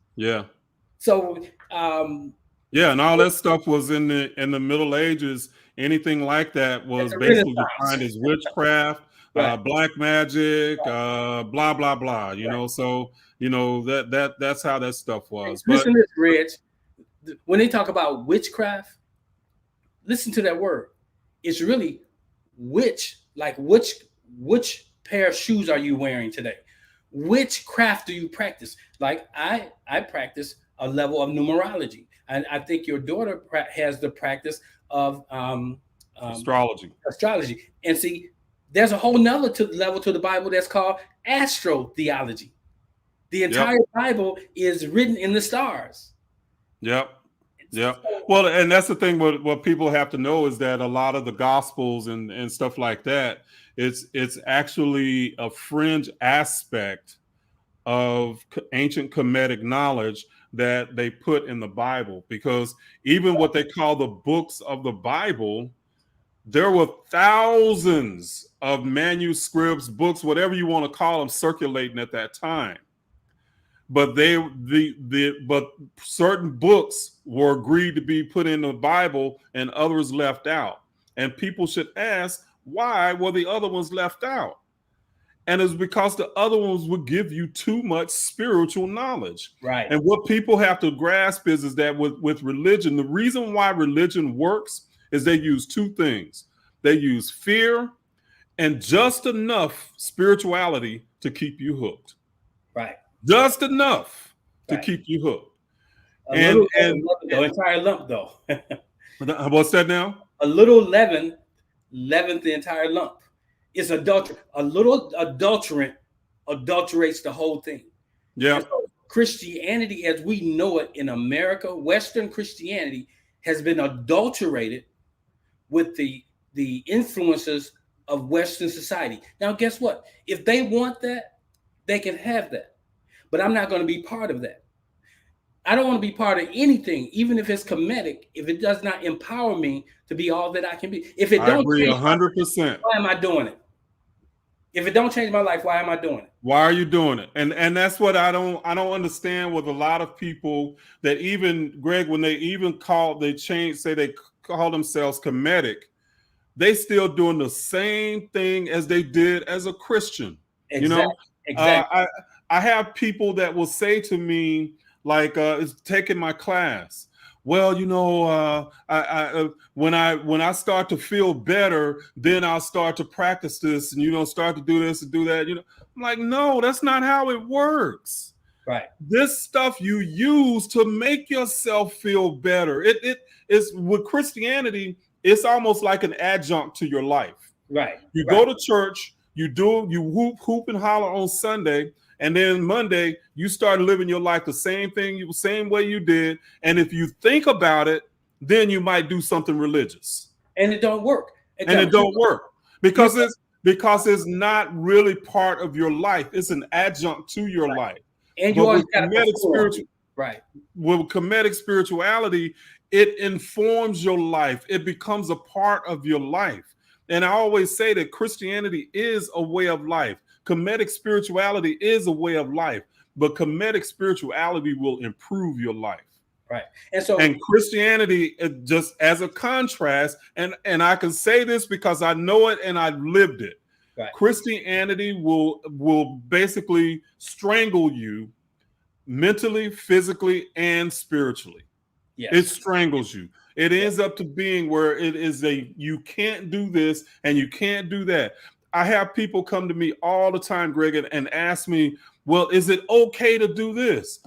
So and all that stuff was in the Middle Ages. Anything like that was basically defined as witchcraft, black magic, blah blah blah. So that's how that stuff was. Listen to this, Reg. when they talk about witchcraft, listen to that word. It's really which pair of shoes are you wearing today? Which craft do you practice? Like I practice a level of numerology, and I think your daughter has the practice of Astrology. astrology. And see, there's a whole nother level to the Bible that's called astrotheology. The Yep. entire Bible is written in the stars. Yep. Yep. Well, and that's the thing. What people have to know is that a lot of the gospels and stuff like that, it's actually a fringe aspect of ancient Kemetic knowledge that they put in the Bible. Because even what they call the books of the Bible, there were thousands of manuscripts, books, whatever you want to call them, circulating at that time. But but certain books were agreed to be put in the Bible and others left out. And people should ask, why were the other ones left out? And it's because the other ones would give you too much spiritual knowledge. Right. And what people have to grasp is that with religion, the reason why religion works is they use two things. They use fear and just enough spirituality to keep you hooked. Right. Just enough to Right. keep you hooked. A And little leaven, entire lump though. what's that now? A little leaven leavens the entire lump. It's adulterant. A little adulterant adulterates the whole thing. Yeah. So Christianity, as we know it in America, Western Christianity has been adulterated with the influences of Western society. Now, guess what? If they want that, they can have that. But I'm not going to be part of that. I don't want to be part of anything, even if it's Kemetic, if it does not empower me to be all that I can be. If it don't, I agree 100%. why am I doing it? If it don't change my life, why am I doing it? Why are you doing it? And that's what I don't understand with a lot of people that even Greg, when they say they call themselves Kemetic, they still doing the same thing as they did as a Christian. Exactly. You know, exactly. I have people that will say to me, like, is taking my class. Well, you know, when I start to feel better, then I'll start to practice this, and start to do this and do that. I'm like, no, that's not how it works. Right. This stuff you use to make yourself feel better. It is with Christianity. It's almost like an adjunct to your life. Right. You go to church, you hoop and holler on Sunday. And then Monday, you start living your life the same way you did. And if you think about it, then you might do something religious. And it don't work. It don't work because it's not really part of your life. It's an adjunct to your life. And you always got right. With Kemetic spirituality, it informs your life. It becomes a part of your life. And I always say that Christianity is a way of life. Kemetic spirituality is a way of life, but Kemetic spirituality will improve your life. Right. And Christianity, just as a contrast, and I can say this because I know it and I've lived it. Right. Christianity will basically strangle you mentally, physically, and spiritually. Yes. It strangles you. It ends up to being where it is you can't do this and you can't do that. I have people come to me all the time, Greg, and ask me, well, is it okay to do this?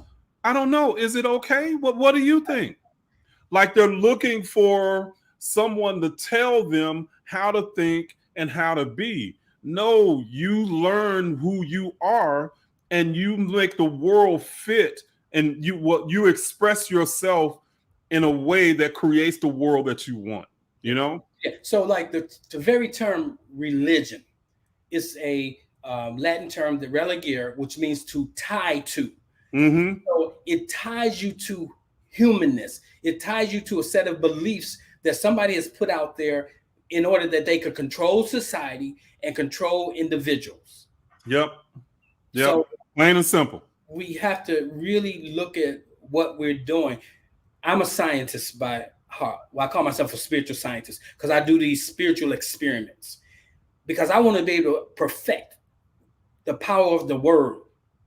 I don't know. Is it okay? What do you think? Like they're looking for someone to tell them how to think and how to be. No, you learn who you are and you make the world fit, and you express yourself in a way that creates the world that you want, Yeah. So like the very term religion is a Latin term, the religare, which means to tie to. Mm-hmm. So it ties you to humanness. It ties you to a set of beliefs that somebody has put out there in order that they could control society and control individuals. Yep. So plain and simple. We have to really look at what we're doing. I'm a scientist by heart. Well, I call myself a spiritual scientist because I do these spiritual experiments. Because I want to be able to perfect the power of the word,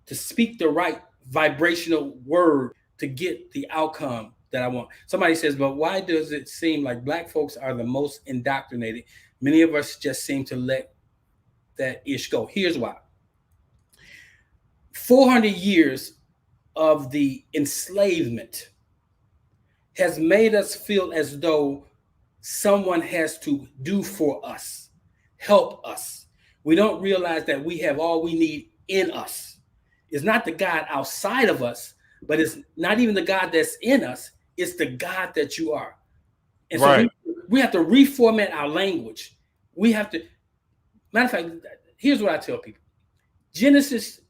to speak the right vibrational word to get the outcome that I want. Somebody says, but why does it seem like black folks are the most indoctrinated? Many of us just seem to let that ish go. Here's why. 400 years of the enslavement has made us feel as though someone has to do for us, help us. We don't realize that we have all we need in us. It's not the God outside of us, but it's not even the God that's in us. It's the God that you are. And so we have to reformat our language. We have to, matter of fact, here's what I tell people. Genesis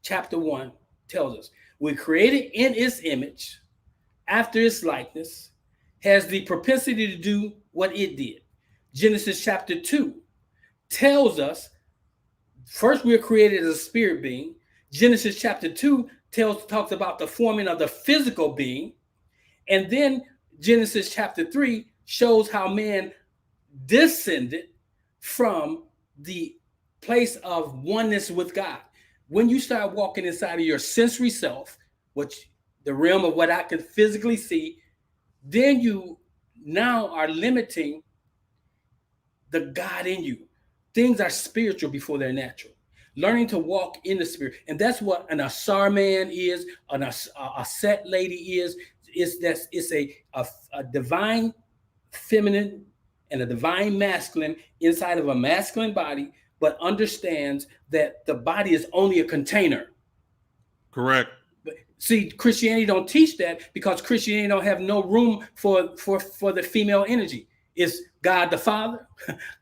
chapter 1 tells us we're created in its image, after its likeness, has the propensity to do what it did. Genesis chapter 2 tells us first we're created as a spirit being. Genesis chapter 2 talks about the forming of the physical being. And then Genesis chapter 3 shows how man descended from the place of oneness with God. When you start walking inside of your sensory self, which the realm of what I can physically see, then you now are limiting the God in you. Things are spiritual before they're natural. Learning to walk in the spirit. And that's what an Asar man is, a set lady is. It's a divine feminine and a divine masculine inside of a masculine body, but understands that the body is only a container. Correct. See, Christianity don't teach that because Christianity don't have no room for the female energy. It's God the Father,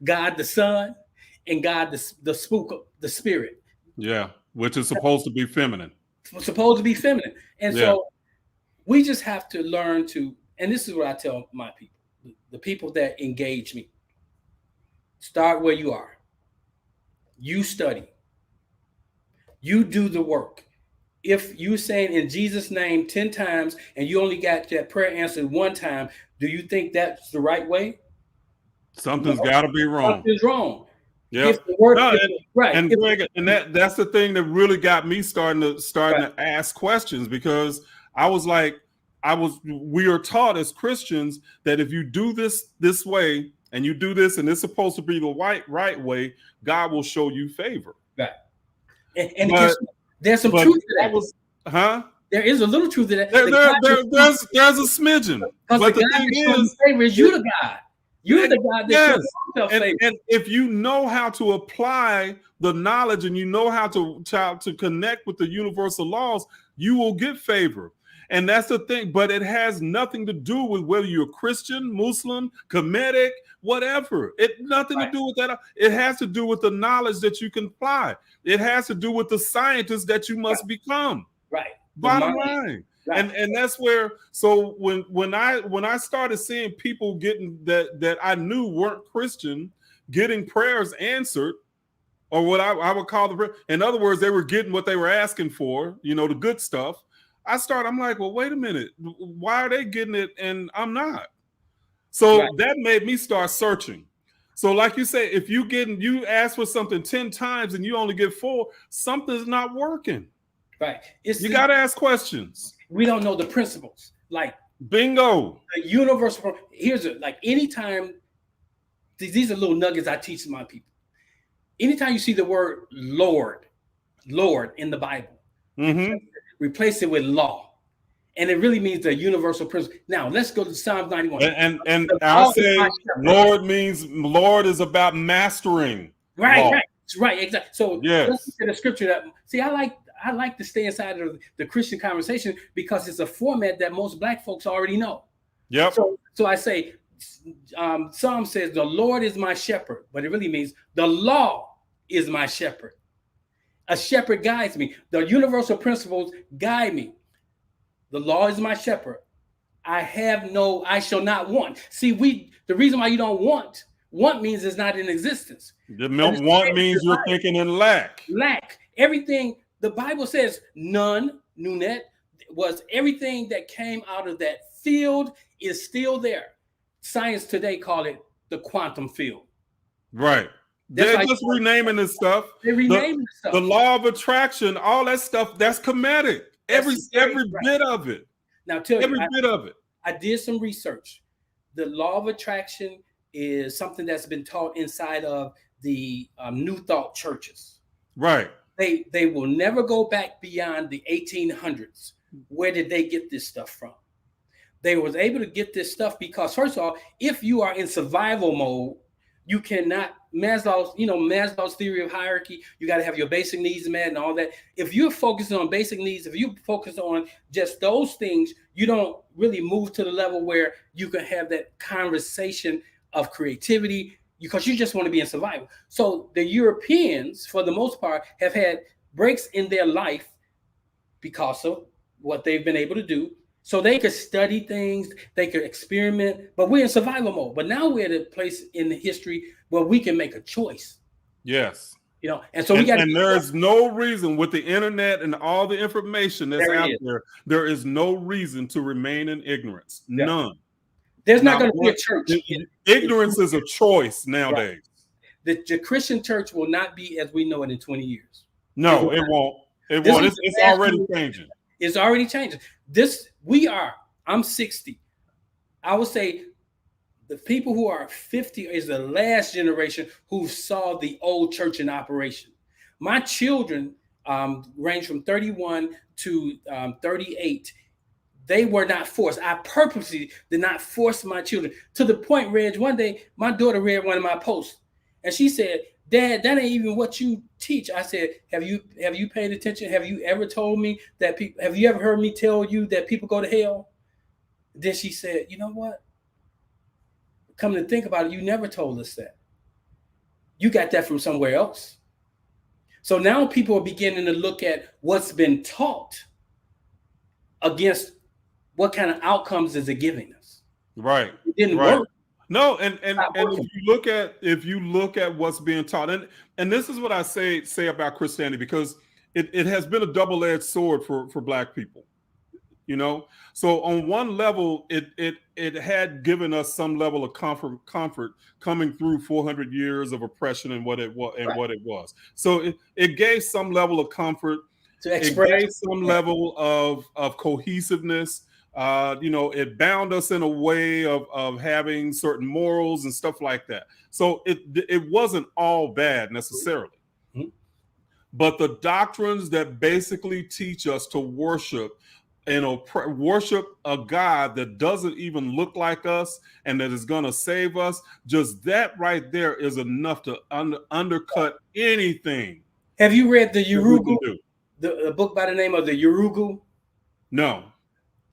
God the Son, and God the Spirit. Yeah, which is supposed to be feminine. Supposed to be feminine. And so we just have to learn to, and this is what I tell my people, the people that engage me. Start where you are. You study. You do the work. If you saying in Jesus' name 10 times and you only got that prayer answered one time, do you think that's the right way? Something's got to be wrong. Something's wrong. Yeah. And Greg, and that's the thing that really got me starting to ask questions, because we are taught as Christians that if you do this way and you do this and it's supposed to be the right way, God will show you favor. Right. And there's some truth to that. There is a little truth to that. There's a smidgen. But the thing is, favor is you the God. You're the God that shows yourself favor. And if you know how to apply the knowledge and you know how to connect with the universal laws, you will get favor. And that's the thing. But it has nothing to do with whether you're Christian, Muslim, Kemetic, whatever. Nothing to do with that. It has to do with the knowledge that you can apply. It has to do with the scientist that you must become. Right. Bottom line. Right. And that's where, so when I started seeing people getting that I knew weren't Christian getting prayers answered, or what I would call in other words, they were getting what they were asking for, the good stuff. I'm like, well, wait a minute, why are they getting it and I'm not? So that made me start searching. So like you say, if you ask for something 10 times and you only get 4, something's not working. Right. You got to ask questions. We don't know the principles. Like bingo. The universal. Anytime, these are little nuggets I teach my people. Anytime you see the word Lord in the Bible, replace it with law. And it really means the universal principle. Now let's go to Psalms 91. And I'll say Lord is about mastering. Right, exactly. So let's look at the scripture that I like to stay inside of the Christian conversation because it's a format that most Black folks already know. Yep. So I say, Psalm says, the Lord is my shepherd, but it really means the law is my shepherd. A shepherd guides me. The universal principles guide me. The law is my shepherd. I shall not want. See, the reason why you don't want means it's not in existence. Want means you're thinking in lack. Lack. Everything. The Bible says Nunet, was everything that came out of that field is still there. Science today call it the quantum field. Right. They're just renaming this stuff. They're renaming stuff. The law of attraction, all that stuff, that's Kemetic. Every bit of it. Now bit of it. I did some research. The law of attraction is something that's been taught inside of the New Thought churches. Right. They will never go back beyond the 1800s. Where did they get this stuff from? They was able to get this stuff because, first of all, if you are in survival mode, you cannot, Maslow's theory of hierarchy, you got to have your basic needs met and all that. If you're focusing on basic needs, if you focus on just those things, you don't really move to the level where you can have that conversation of creativity, because you just want to be in survival. So the Europeans, for the most part, have had breaks in their life because of what they've been able to do. So they could study things, they could experiment, but we're in survival mode. But now we're at a place in the history where we can make a choice. Yes. And so we got. And there's no reason with the internet and all the information that's out there. There is no reason to remain in ignorance. Yeah. None. There's not going to be a church. Ignorance is a choice nowadays. Right. The Christian church will not be as we know it in 20 years. No, it won't. It won't. It's already changing. It's already changing. I'm 60. I would say the people who are 50 is the last generation who saw the old church in operation. My children range from 31 to 38. They were not forced. I purposely did not force my children, to the point, Reg, one day my daughter read one of my posts and she said, "Dad, that ain't even what you teach." I said, have you paid attention? Have you ever told me that people, have you ever heard me tell you that people go to hell? Then she said, "You know what? Come to think about it, you never told us that. You got that from somewhere else." So now people are beginning to look at what's been taught against what kind of outcomes is it giving us. Right. It didn't work. No, and if you look at what's being taught, and this is what I say about Christianity, because it has been a double-edged sword for Black people. So on one level, it had given us some level of comfort coming through 400 years of oppression and what it was. So it gave some level of comfort. It gave some level of cohesiveness. It bound us in a way of having certain morals and stuff like that. So it wasn't all bad necessarily. Mm-hmm. But the doctrines that basically teach us to worship a God that doesn't even look like us and that is going to save us, just that right there is enough to undercut anything. Have you read the Yurugu, the book by the name of the Yurugu? No.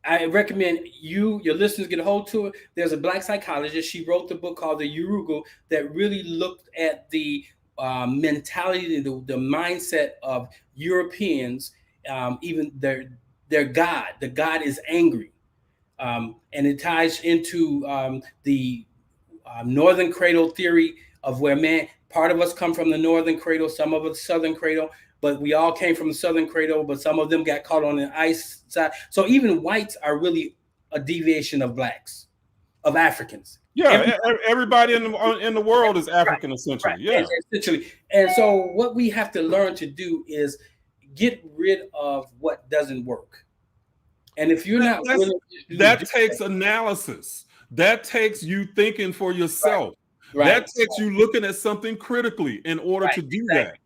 I recommend your listeners get a hold to it. There's a Black psychologist. She wrote the book called the Yurugu that really looked at the mentality, the mindset of Europeans, even their God. The God is angry. And it ties into the northern cradle theory of where part of us come from the northern cradle, some of us southern cradle, but we all came from the southern cradle, but some of them got caught on the ice side. So even whites are really a deviation of Blacks, of Africans. Yeah, everybody in the world is African, right, essentially. Right. Yeah, essentially. And so what we have to learn to do is get rid of what doesn't work. And if you're not willing to that takes analysis. That takes you thinking for yourself. Right. That takes you looking at something critically in order to do that.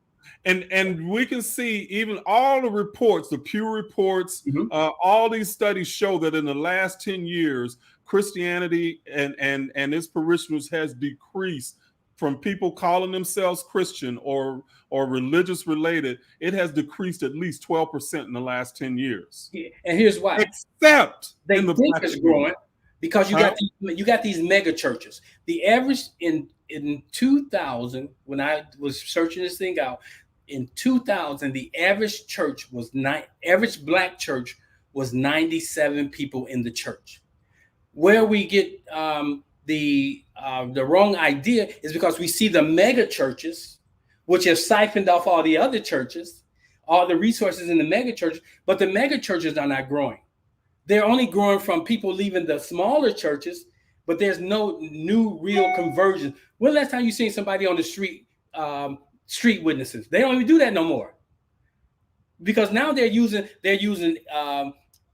And we can see even all the reports, the Pew reports, mm-hmm. All these studies show that in the last 10 years, Christianity and its parishioners has decreased from people calling themselves Christian or religious related. It has decreased at least 12% in the last 10 years. Yeah. And here's why. Except they think it's growing because you got these mega churches. The average in 2000, when I was searching this thing out, in 2000, the average church was average Black church was 97 people in the church. Where we get the wrong idea is because we see the mega churches, which have siphoned off all the other churches, all the resources in the mega church, but the mega churches are not growing. They're only growing from people leaving the smaller churches, but there's no new real conversion. When last time you seen somebody on the street, street witnesses? They don't even do that no more, because now they're using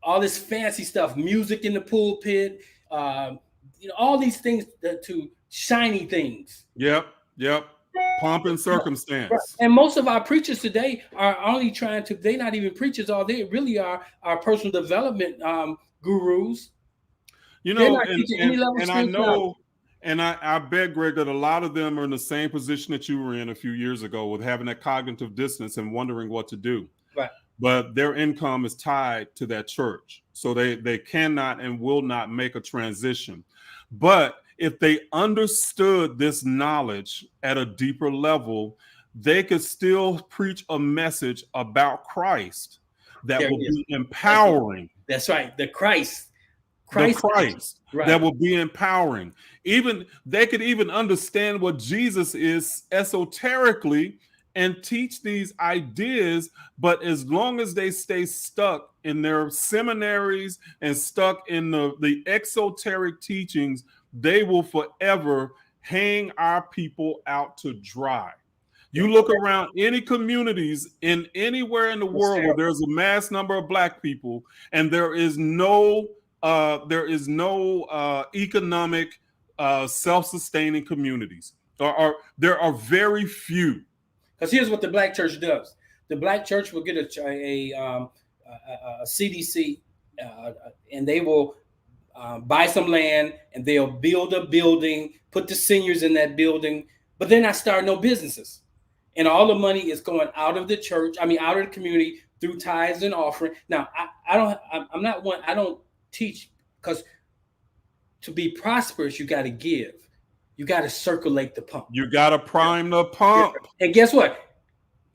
all this fancy stuff, music in the pulpit, all these things to shiny things. Yep. Pomp and Right. circumstance. And most of our preachers today are only trying to, they're not even preachers, all they really are personal development gurus. They're not teaching any level of and I spirituality. know, and I bet, Greg, that a lot of them are in the same position that you were in a few years ago with having that cognitive dissonance and wondering what to do. Right. But their income is tied to that church. So they cannot and will not make a transition. But if they understood this knowledge at a deeper level, they could still preach a message about Christ that will be empowering. That's right. The Christ right. That will be empowering. Even they could even understand what Jesus is esoterically and teach these ideas, but as long as they stay stuck in their seminaries and stuck in the exoteric teachings, they will forever hang our people out to dry. You look around any communities in anywhere in the world where there's a mass number of Black people, and there is no economic self-sustaining communities. There are very few. Because here's what the Black church does: the Black church will get a CDC, and they will buy some land, and they'll build a building, put the seniors in that building, but they're not starting no businesses. And all the money is going out of the church, out of the community through tithes and offering. Now, I don't teach, because to be prosperous, you got to give. You got to circulate the pump. You got to prime the pump. And guess what?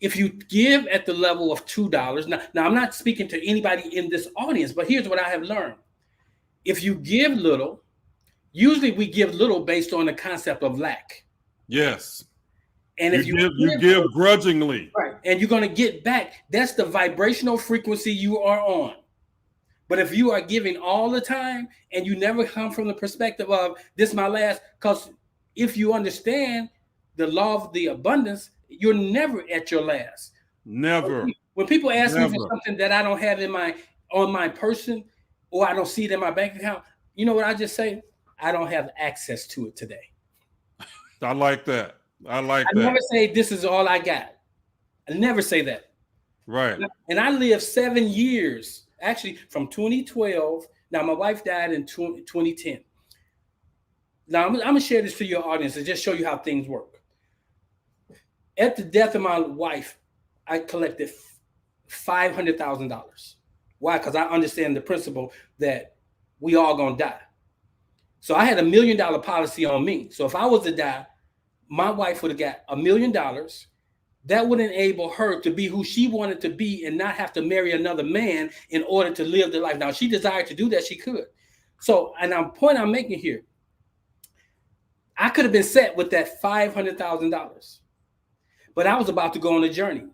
If you give at the level of $2, now I'm not speaking to anybody in this audience, but here's what I have learned. If you give little, usually we give little based on the concept of lack. Yes. And if you give grudgingly, right, and you're going to get back, that's the vibrational frequency you are on. But if you are giving all the time and you never come from the perspective of this my last, because if you understand the law of the abundance, you're never at your last. Never. When people ask me for something that I don't have on my person, or I don't see it in my bank account, you know what I just say? I don't have access to it today. I like that. I never say this is all I got. I never say that. Right. And I lived 7 years, actually from 2012. Now my wife died in 2010. Now I'm gonna share this to your audience and just show you how things work. At the death of my wife, I collected $500,000. Why? Because I understand the principle that we all gonna die. So I had $1 million policy on me. So if I was to die, my wife would have got $1 million. That would enable her to be who she wanted to be and not have to marry another man in order to live the life. Now, if she desired to do that, she could. So, and the point I'm making here, I could have been set with that $500,000, but I was about to go on a journey.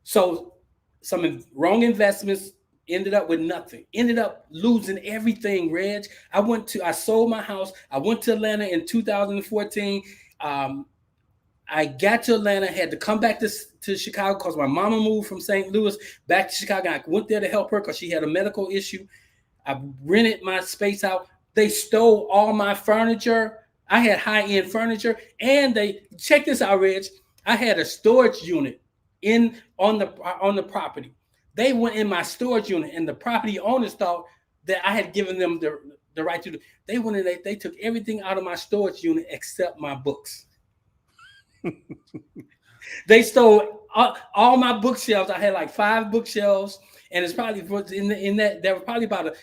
So some wrong investments ended up with nothing, ended up losing everything, Reg. I sold my house. I went to Atlanta in 2014. I got to Atlanta, had to come back to Chicago because my mama moved from St. Louis back to Chicago. I went there to help her because she had a medical issue. I rented my space out. They stole all my furniture. I had high-end furniture, and check this out, Reg. I had a storage unit on the property. They went in my storage unit, and the property owners thought that I had given them the right to do. They went in, they took everything out of my storage unit except my books. They stole all my bookshelves. I had like 5 bookshelves, and it's probably in that there were probably about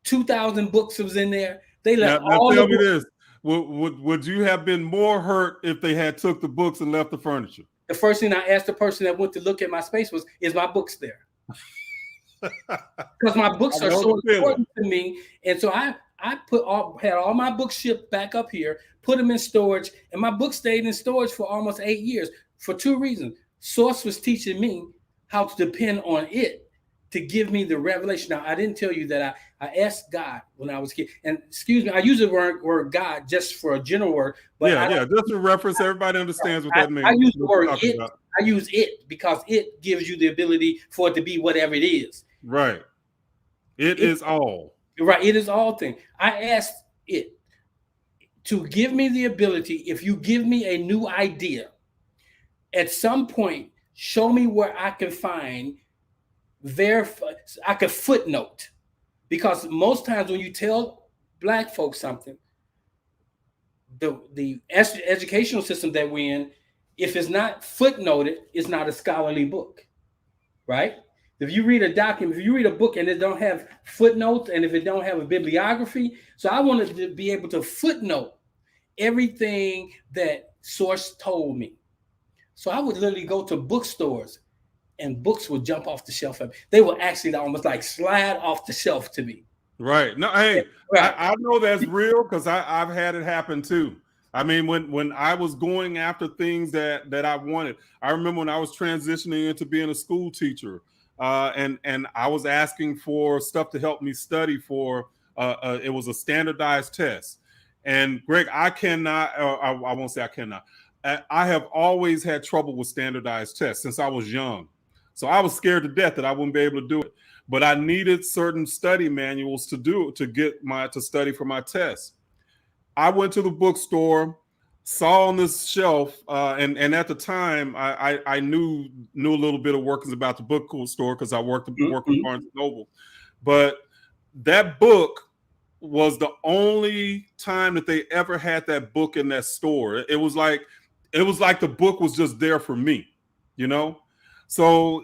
2,000 books that was in there. They left all. Now tell me this: would you have been more hurt if they had took the books and left the furniture? The first thing I asked the person that went to look at my space was, "Is my books there?" Because my books are so important to me, and so I had all my books shipped back up here, put them in storage, and my books stayed in storage for almost 8 years for 2 reasons. Source was teaching me how to depend on it to give me the revelation. Now, I didn't tell you that I asked God when I was a kid, and excuse me, I use the word God just for a general word, but just a reference. Everybody understands what that means. I use the word it. I use it because it gives you the ability for it to be whatever it is. Right. It is all. Right. It is all thing. I asked it to give me the ability, if you give me a new idea, at some point, show me where I can find I could footnote. Because most times when you tell Black folks something, the educational system that we're in, if it's not footnoted, it's not a scholarly book, right? If you read a document, if you read a book and it don't have footnotes, and if it don't have a bibliography, so I wanted to be able to footnote everything that source told me. So I would literally go to bookstores and books would jump off the shelf. They will actually almost like slide off the shelf to me. Right. No, hey, right. I know that's real because I've had it happen too. I mean, when I was going after things that I wanted, I remember when I was transitioning into being a school teacher, and I was asking for stuff to help me study for. It was a standardized test, and Greg, I cannot. I won't say I cannot. I have always had trouble with standardized tests since I was young, so I was scared to death that I wouldn't be able to do it. But I needed certain study manuals to study for my test. I went to the bookstore, saw on this shelf, and at the time I knew a little bit of workings about the bookstore because I worked with Barnes and Noble. But that book was the only time that they ever had that book in that store. It was like the book was just there for me, you know. So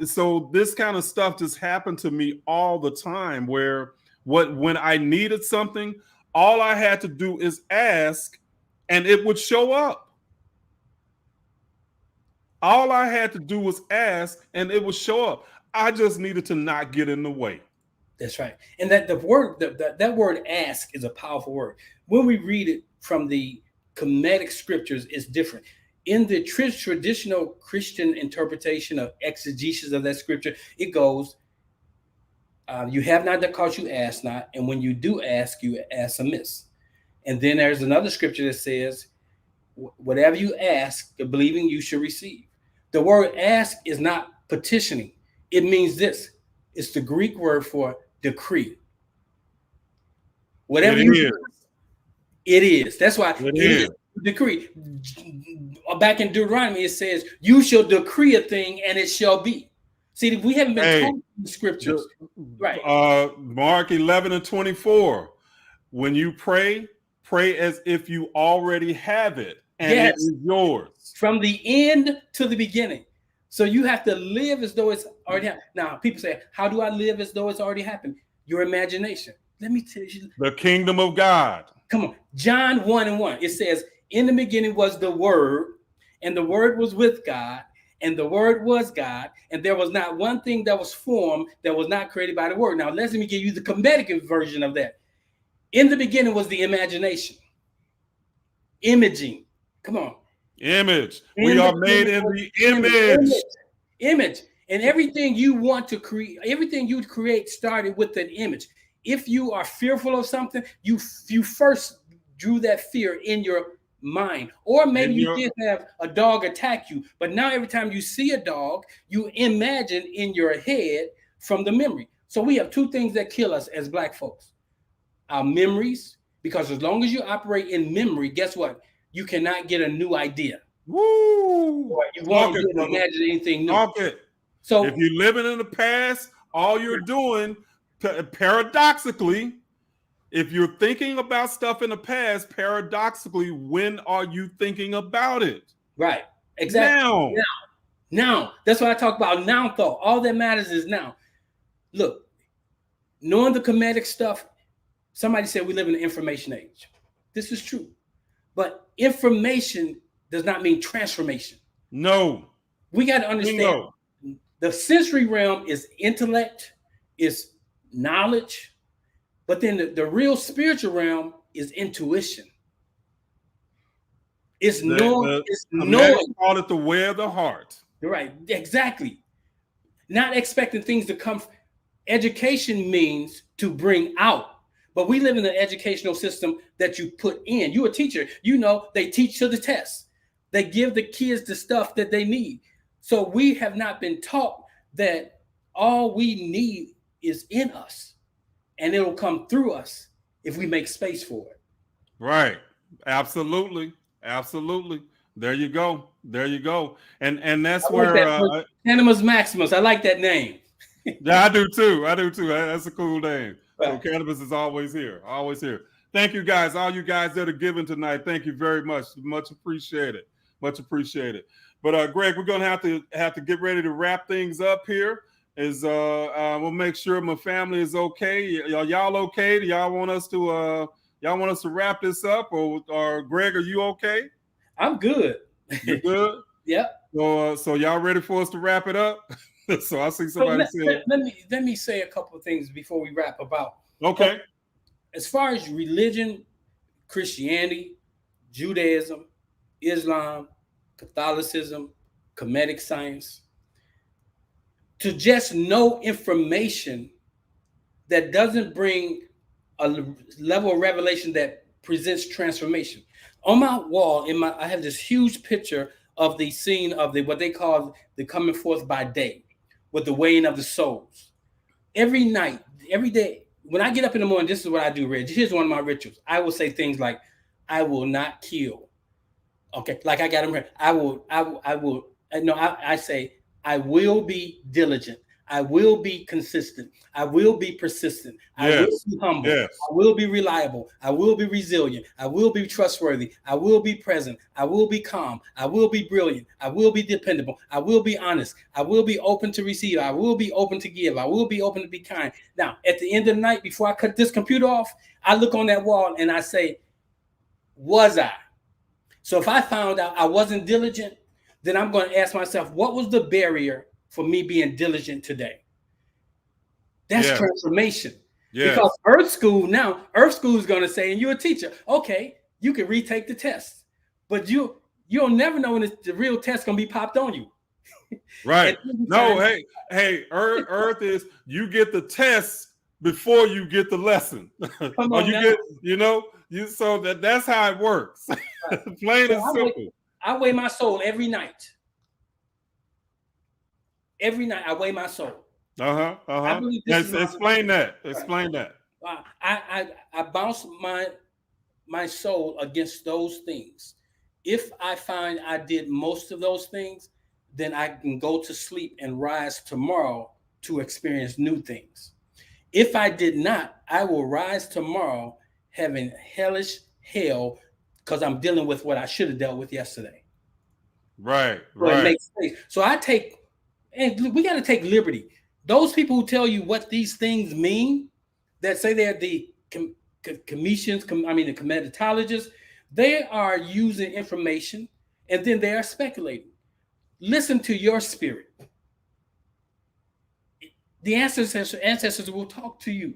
this kind of stuff just happened to me all the time where when I needed something, all I had to do is ask and it would show up. All I had to do was ask and it would show up. I just needed to not get in the way. That's right. And that the word that word ask is a powerful word. When we read it from the Kemetic scriptures, it's different. In the traditional Christian interpretation of exegesis of that scripture, it goes, you have not because you ask not, and when you do ask, you ask amiss. And then there's another scripture that says, whatever you ask, the believing you should receive. The word ask is not petitioning. It means this. It's the Greek word for decree. Whatever you do, it is. That's why it is decree. Back in Deuteronomy, it says, you shall decree a thing and it shall be. See, we haven't been taught the scriptures. Right. Mark 11:24. When you pray as if you already have it and it is yours. From the end to the beginning. So you have to live as though it's already happened. Now, people say, how do I live as though it's already happened? Your imagination. Let me tell you. The kingdom of God. Come on. John 1:1. It says, in the beginning was the Word, and the Word was with God, and the Word was God, and there was not one thing that was formed that was not created by the Word. Now, let me give you the Kemetic version of that. In the beginning was the imagination. Imaging. Come on. Image. We are made in the image. Image. And everything you want to create, everything you create started with an image. If you are fearful of something, you first drew that fear in your mind. Or maybe you did have a dog attack you, but now every time you see a dog, you imagine in your head from the memory. So we have two things that kill us as Black folks. Our memories, because as long as you operate in memory, guess what? You cannot get a new idea. Woo! You won't imagine anything new. So if you're living in the past, all you're doing, paradoxically, if you're thinking about stuff in the past, paradoxically, when are you thinking about it? Right. Exactly. Now. That's what I talk about. Now thought. All that matters is now. Look, knowing the Kemetic stuff, somebody said we live in the information age. This is true. But information does not mean transformation. No. We got to understand the sensory realm is intellect, is knowledge, but then the real spiritual realm is intuition. It's knowing. It's knowing. Call it the way of the heart. Right. Exactly. Not expecting things to come. Education means to bring out. But we live in an educational system that you put in. You're a teacher. You know, they teach to the test. They give the kids the stuff that they need. So we have not been taught that all we need is in us. and it'll come through us if we make space for it. Right. Absolutely. Absolutely. There you go. There you go. And that's I like where that. Animus Maximus. I like that name. yeah, I do too. I do too. That's a cool name. So Right. cannabis is always here. Always here. Thank you guys. All you guys that are giving tonight. Thank you very much. Much appreciated. Much appreciated. But Greg, we're gonna have to get ready to wrap things up here. We'll make sure my family is okay. Y'all okay? Do y'all want us to wrap this up, or Greg, are you okay? I'm good. You good? Yep. So y'all ready for us to wrap it up? So I see So somebody saying. let me say a couple of things before we wrap about. Okay. As far as religion, Christianity, Judaism, Islam, Catholicism, Kemetic science, to just know information that doesn't bring a level of revelation that presents transformation. On my wall, I have this huge picture of the scene of what they call the coming forth by day, with the weighing of the souls. Every night, every day, when I get up in the morning, this is what I do, Reg. Here's one of my rituals. I will say things like, I will not kill. Okay, like I got them here. I say, I will be diligent. I will be consistent. I will be persistent. I will be humble. Yes. I will be reliable. I will be resilient. I will be trustworthy. I will be present. I will be calm. I will be brilliant. I will be dependable. I will be honest. I will be open to receive. I will be open to give. I will be open to be kind. Now, at the end of the night, before I cut this computer off, I look on that wall and I say, was I? So if I found out I wasn't diligent, then I'm going to ask myself, what was the barrier for me being diligent today? That's transformation. Because Earth School is going to say, and you're a teacher, okay, you can retake the test, but you'll never know when the real test going to be popped on you. Right. No, hey, Earth is, you get the test before you get the lesson. Or you get, so that's how it works. Right. Plain and simple. I weigh my soul every night. Every night I weigh my soul. I believe explain that. Explain that. I bounce my soul against those things. If I find I did most of those things, then I can go to sleep and rise tomorrow to experience new things. If I did not, I will rise tomorrow having hellish hell because I'm dealing with what I should have dealt with yesterday. Right. So it makes sense. So and we got to take liberty. Those people who tell you what these things mean, that say they're the cometians, the Kemetologists, they are using information and then they are speculating. Listen to your spirit. The ancestors will talk to you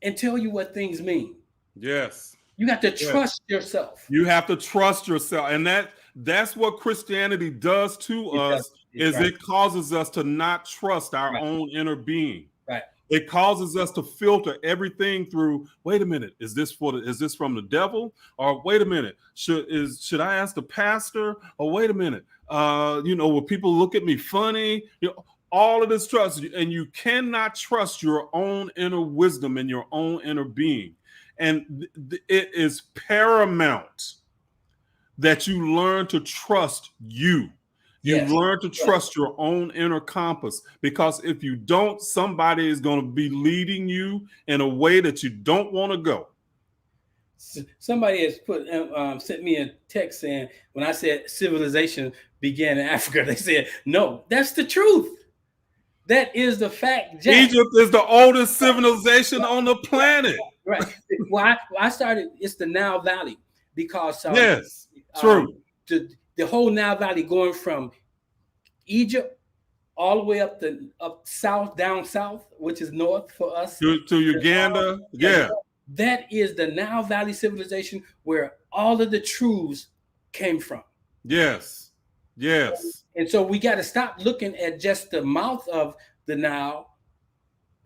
and tell you what things mean. Yes. You got to trust yourself. You have to trust yourself. And that's what Christianity does to us, it causes us to not trust our own inner being. Right. It causes us to filter everything through, wait a minute, is this from the devil? Or wait a minute, should I ask the pastor? Or wait a minute, will people look at me funny? All of this trust, and you cannot trust your own inner wisdom and your own inner being. And it is paramount that you learn to trust you. You learn to trust your own inner compass, because if you don't, somebody is going to be leading you in a way that you don't want to go. Somebody has sent me a text saying, when I said civilization began in Africa, they said, no, that's the truth. That is the fact, Jack. Egypt is the oldest civilization on the planet. Right. Well, I started, it's the Nile Valley, because true. The whole Nile Valley going from Egypt all the way up south, down south, which is north for us. To Uganda. That is the Nile Valley civilization where all of the truths came from. Yes. And so we got to stop looking at just the mouth of the Nile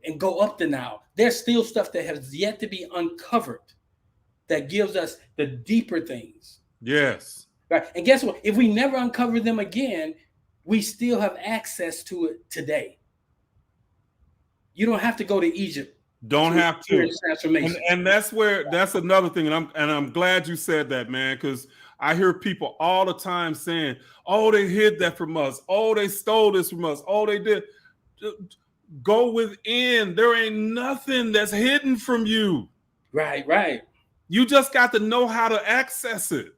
and go up the Nile. There's still stuff that has yet to be uncovered that gives us the deeper things. Yes. Right. And guess what? If we never uncover them again, we still have access to it today. You don't have to go to Egypt Don't to have to. experience transformation. And that's another thing. And I'm glad you said that, man, because I hear people all the time saying, oh, they hid that from us. Oh, they stole this from us. Oh, they did. Go within. There ain't nothing that's hidden from you. Right. You just got to know how to access it.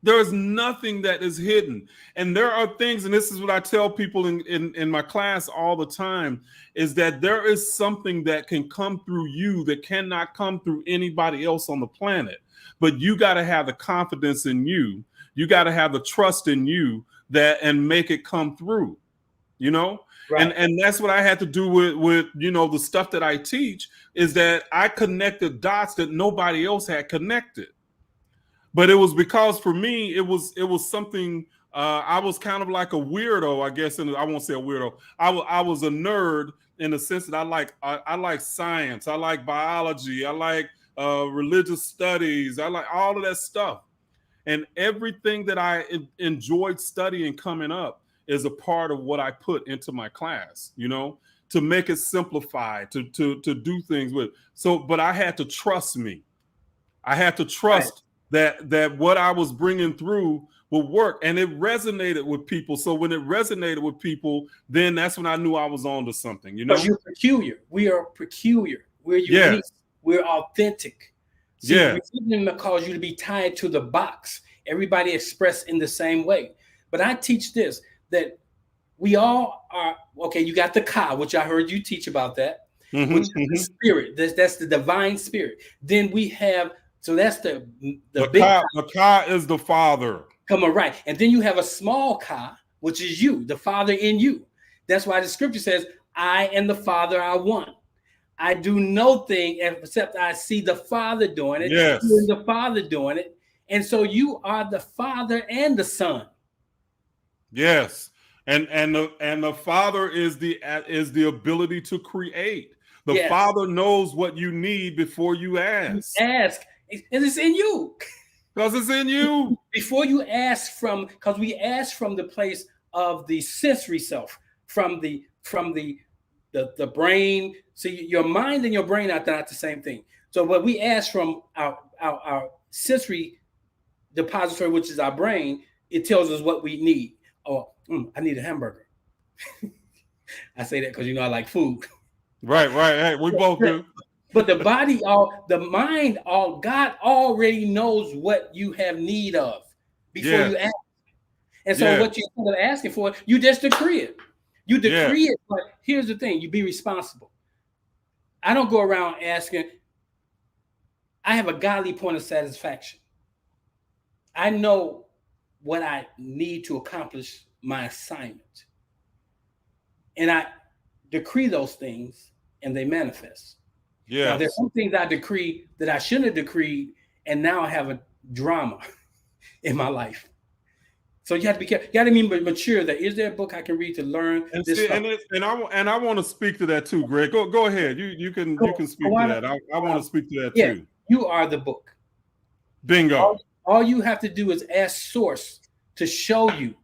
There is nothing that is hidden. And there are things, and this is what I tell people in my class all the time, is that there is something that can come through you that cannot come through anybody else on the planet. But you got to have the confidence in you. You got to have the trust in you and make it come through, you know? Right. And that's what I had to do with the stuff that I teach, is that I connected dots that nobody else had connected. But it was because for me, it was something. I was kind of like a weirdo, I guess. And I won't say a weirdo. I was a nerd in the sense that I like science. I like biology. I like religious studies. I like all of that stuff. And everything that I enjoyed studying coming up is a part of what I put into my class, to make it simplified, to do things with. So, but I had to trust me. I had to trust that what I was bringing through would work, and it resonated with people. So when it resonated with people, then that's when I knew I was on to something. Because you're peculiar. We are peculiar. We're unique. Yes. We're authentic. See, yes. We didn't cause you to be tied to the box. Everybody expressed in the same way. But I teach this, that we all are, okay, you got the Ka, which I heard you teach about that, which is the spirit. That's the divine spirit. Then we have, so that's the big Ka. The Ka is the Father. Come on, right. And then you have a small Ka, which is you, the Father in you. That's why the scripture says, I and the Father are one. I do no thing except I see the Father doing it. Yes. You and the Father doing it. And so you are the Father and the Son. Yes. And the Father is the ability to create. The Father knows what you need before you ask. And it's in you. Because it's in you. Before you ask because we ask from the place of the sensory self, from the brain. See, your mind and your brain are not the same thing. So what we ask from our sensory depository, which is our brain, it tells us what we need. Oh, I need a hamburger. I say that because I like food. Right. Hey, we both do. But the body, the mind, God already knows what you have need of before you ask. And so what you're asking for, you just decree it. You decree it, but here's the thing, you be responsible. I don't go around asking. I have a godly point of satisfaction. I know what I need to accomplish my assignment. And I decree those things and they manifest. Yeah. Now, there's some things I decree that I shouldn't have decreed, and now I have a drama in my life. So you have to be careful. You got to be mature. That is there a book I can read to learn this stuff? And I want to speak to that too, Greg. Go ahead. You can speak to that. I want to speak to that too. You are the book. Bingo. All you have to do is ask Source to show you,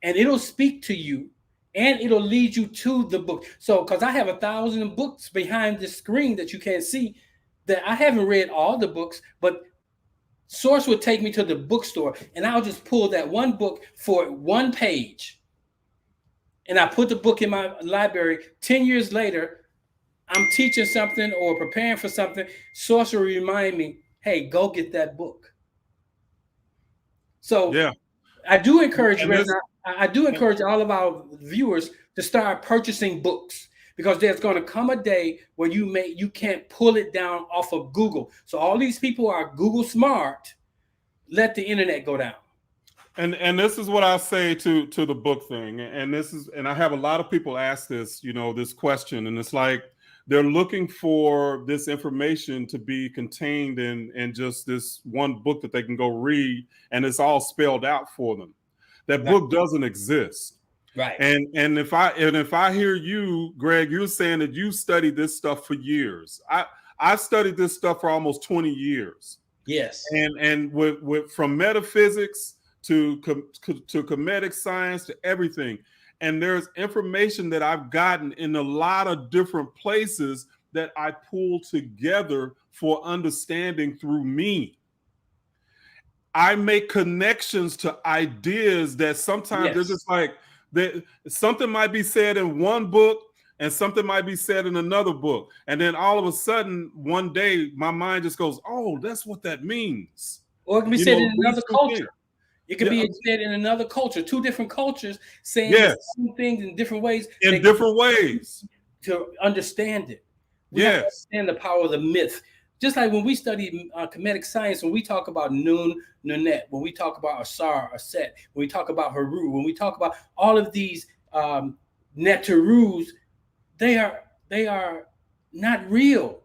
and it'll speak to you, and it'll lead you to the book. So, because I have 1,000 books behind the screen that you can't see, that I haven't read all the books, but Source would take me to the bookstore, and I'll just pull that one book for one page. And I put the book in my library. 10 years later, I'm teaching something or preparing for something. Source will remind me, hey, go get that book. So I do encourage all of our viewers to start purchasing books, because there's going to come a day where you can't pull it down off of Google. So all these people are Google smart. Let the internet go down. And this is what I say to the book thing. And I have a lot of people ask this, this question, and it's like they're looking for this information to be contained in just this one book that they can go read, and it's all spelled out for them. That book doesn't exist. Right. And if I hear you, Greg, you're saying that you studied this stuff for years. I've studied this stuff for almost 20 years. Yes. And with from metaphysics to Kemetic science to everything. And there's information that I've gotten in a lot of different places that I pull together for understanding through me. I make connections to ideas that sometimes they're Yes. just like that. Something might be said in one book and something might be said in another book. And then all of a sudden, one day, my mind just goes, oh, that's what that means. Or it can be You said know, in these another two things. culture. It could Yeah, be said in another culture, two different cultures saying the yes, same things in different ways. in different ways. To understand it. We have to Yes, understand the power of the myth. Just like when we study Kemetic science, when we talk about Nun, Nunet, when we talk about Asar, Aset, when we talk about Haru, when we talk about all of these Neterus, they are not real.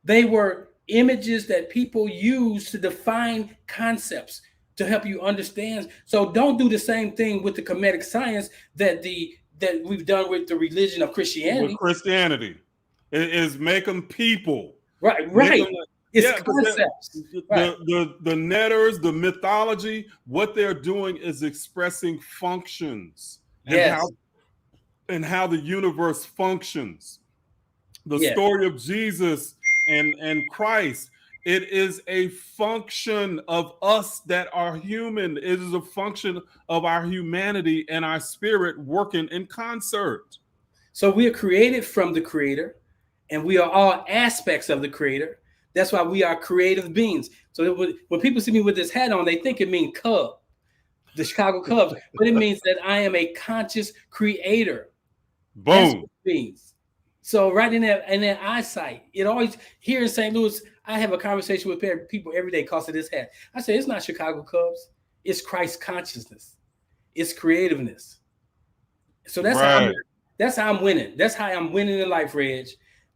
They were images that people use to define concepts to help you understand. So don't do the same thing with the Kemetic science that we've done with the religion of with Christianity. Christianity, it is make them people. Right, Make right. them, It's yeah, but concepts. Right. the netters, the mythology, what they're doing is expressing functions Yes. and how the universe functions. The Yes. story of Jesus and Christ, it is a function of us that are human. It is a function of our humanity and our spirit working in concert. So we are created from the Creator, and we are all aspects of the Creator. That's why we are creative beings. So when people see me with this hat on, they think it means Cub, the Chicago Cubs, but it means that I am a conscious creator. That's what Boom. it means. So right in that eyesight, it always here in St. Louis, I have a conversation with people every day because of this hat. I say it's not Chicago Cubs, it's Christ consciousness, it's creativeness. So Right. that's how I'm winning. That's how I'm winning in life, Reg.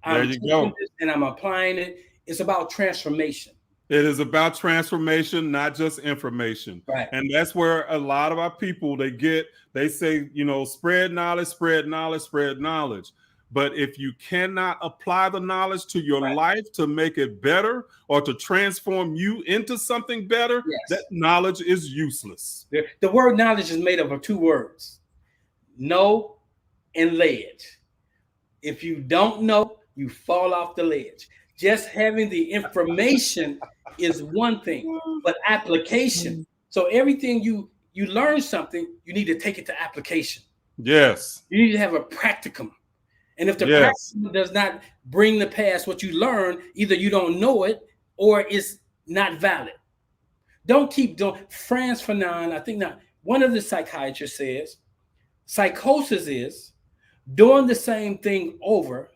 There I'm you taking go. this and I'm applying it. It's about transformation. It is about transformation, not just information. Right. And that's where a lot of our people they say, spread knowledge, spread knowledge, spread knowledge. But if you cannot apply the knowledge to your Right. life to make it better or to transform you into something better, Yes. that knowledge is useless. The word knowledge is made up of two words: know and ledge. If you don't know, you fall off the ledge. Just having the information is one thing, but application. So everything you learn something, you need to take it to application. Yes. You need to have a practicum. And if the practicum does not bring to pass what you learn, either you don't know it or it's not valid. Don't keep doing. Franz Fanon, I think not. One of the psychiatrists says, psychosis is doing the same thing over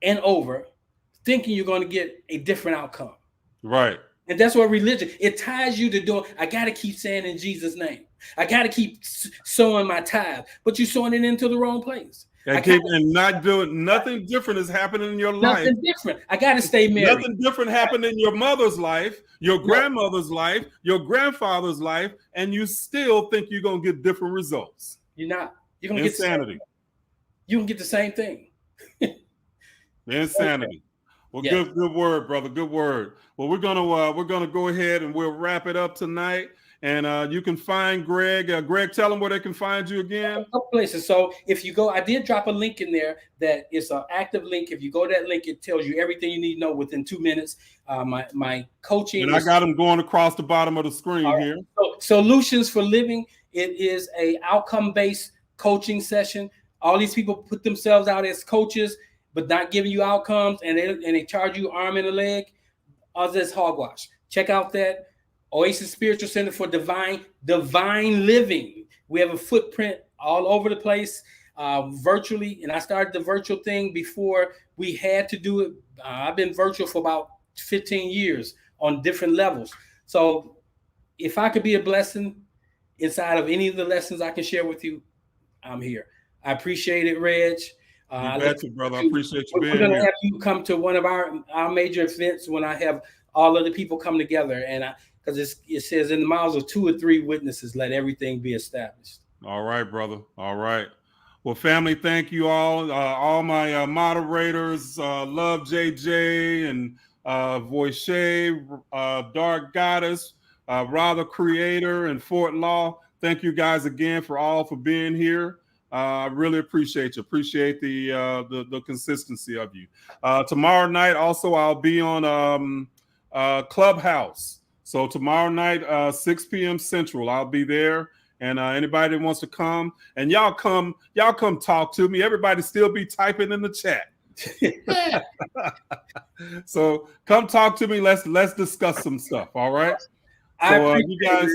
and over, thinking you're going to get a different outcome. Right. And that's what religion, it ties you to doing. I got to keep saying in Jesus' name. I got to keep sowing my tithe, but you're sowing it into the wrong place. And not doing nothing different is happening in your life. Nothing different. I got to stay married. Nothing different happened in your mother's life, your grandmother's life, your grandfather's life, and you still think you're going to get different results. You're not. You're going to get insanity. You can get the same thing. Insanity. Well, good word, brother. Good word. Well, we're gonna go ahead and we'll wrap it up tonight. And you can find Greg. Greg, tell them where they can find you again. A couple places. So if you go, I did drop a link in there that is an active link. If you go to that link, it tells you everything you need to know within 2 minutes. My coaching. And I got them going across the bottom of the screen here. So, Solutions for Living. It is a outcome-based coaching session. All these people put themselves out as coaches, but not giving you outcomes, and they charge you arm and a leg. All this hogwash. Check out that Oasis Spiritual Center for Divine Living. We have a footprint all over the place, virtually. And I started the virtual thing before we had to do it. I've been virtual for about 15 years on different levels. So if I could be a blessing inside of any of the lessons I can share with you, I'm here. I appreciate it, Reg. You betcha, brother. I appreciate you being here. We're going to have you come to one of our major events when I have all of the people come together. And because it says in the mouths of 2 or 3 witnesses, let everything be established. All right, brother. All right. Well, family, thank you all my moderators, Love JJ and Voice, Dark Goddess, Rather Creator and Fort Law. Thank you guys again for being here. I really appreciate you. Appreciate the consistency of you. Tomorrow night, also, I'll be on Clubhouse. So tomorrow night, 6 p.m. Central, I'll be there. And anybody that wants to come, and y'all come talk to me. Everybody still be typing in the chat. So come talk to me. Let's discuss some stuff. All right. So you guys,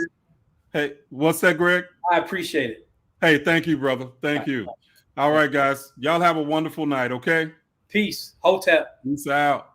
hey, what's that, Greg? I appreciate it. Hey, thank you, brother. Thank you. All right, guys. Y'all have a wonderful night, okay? Peace. Hotep. Peace out.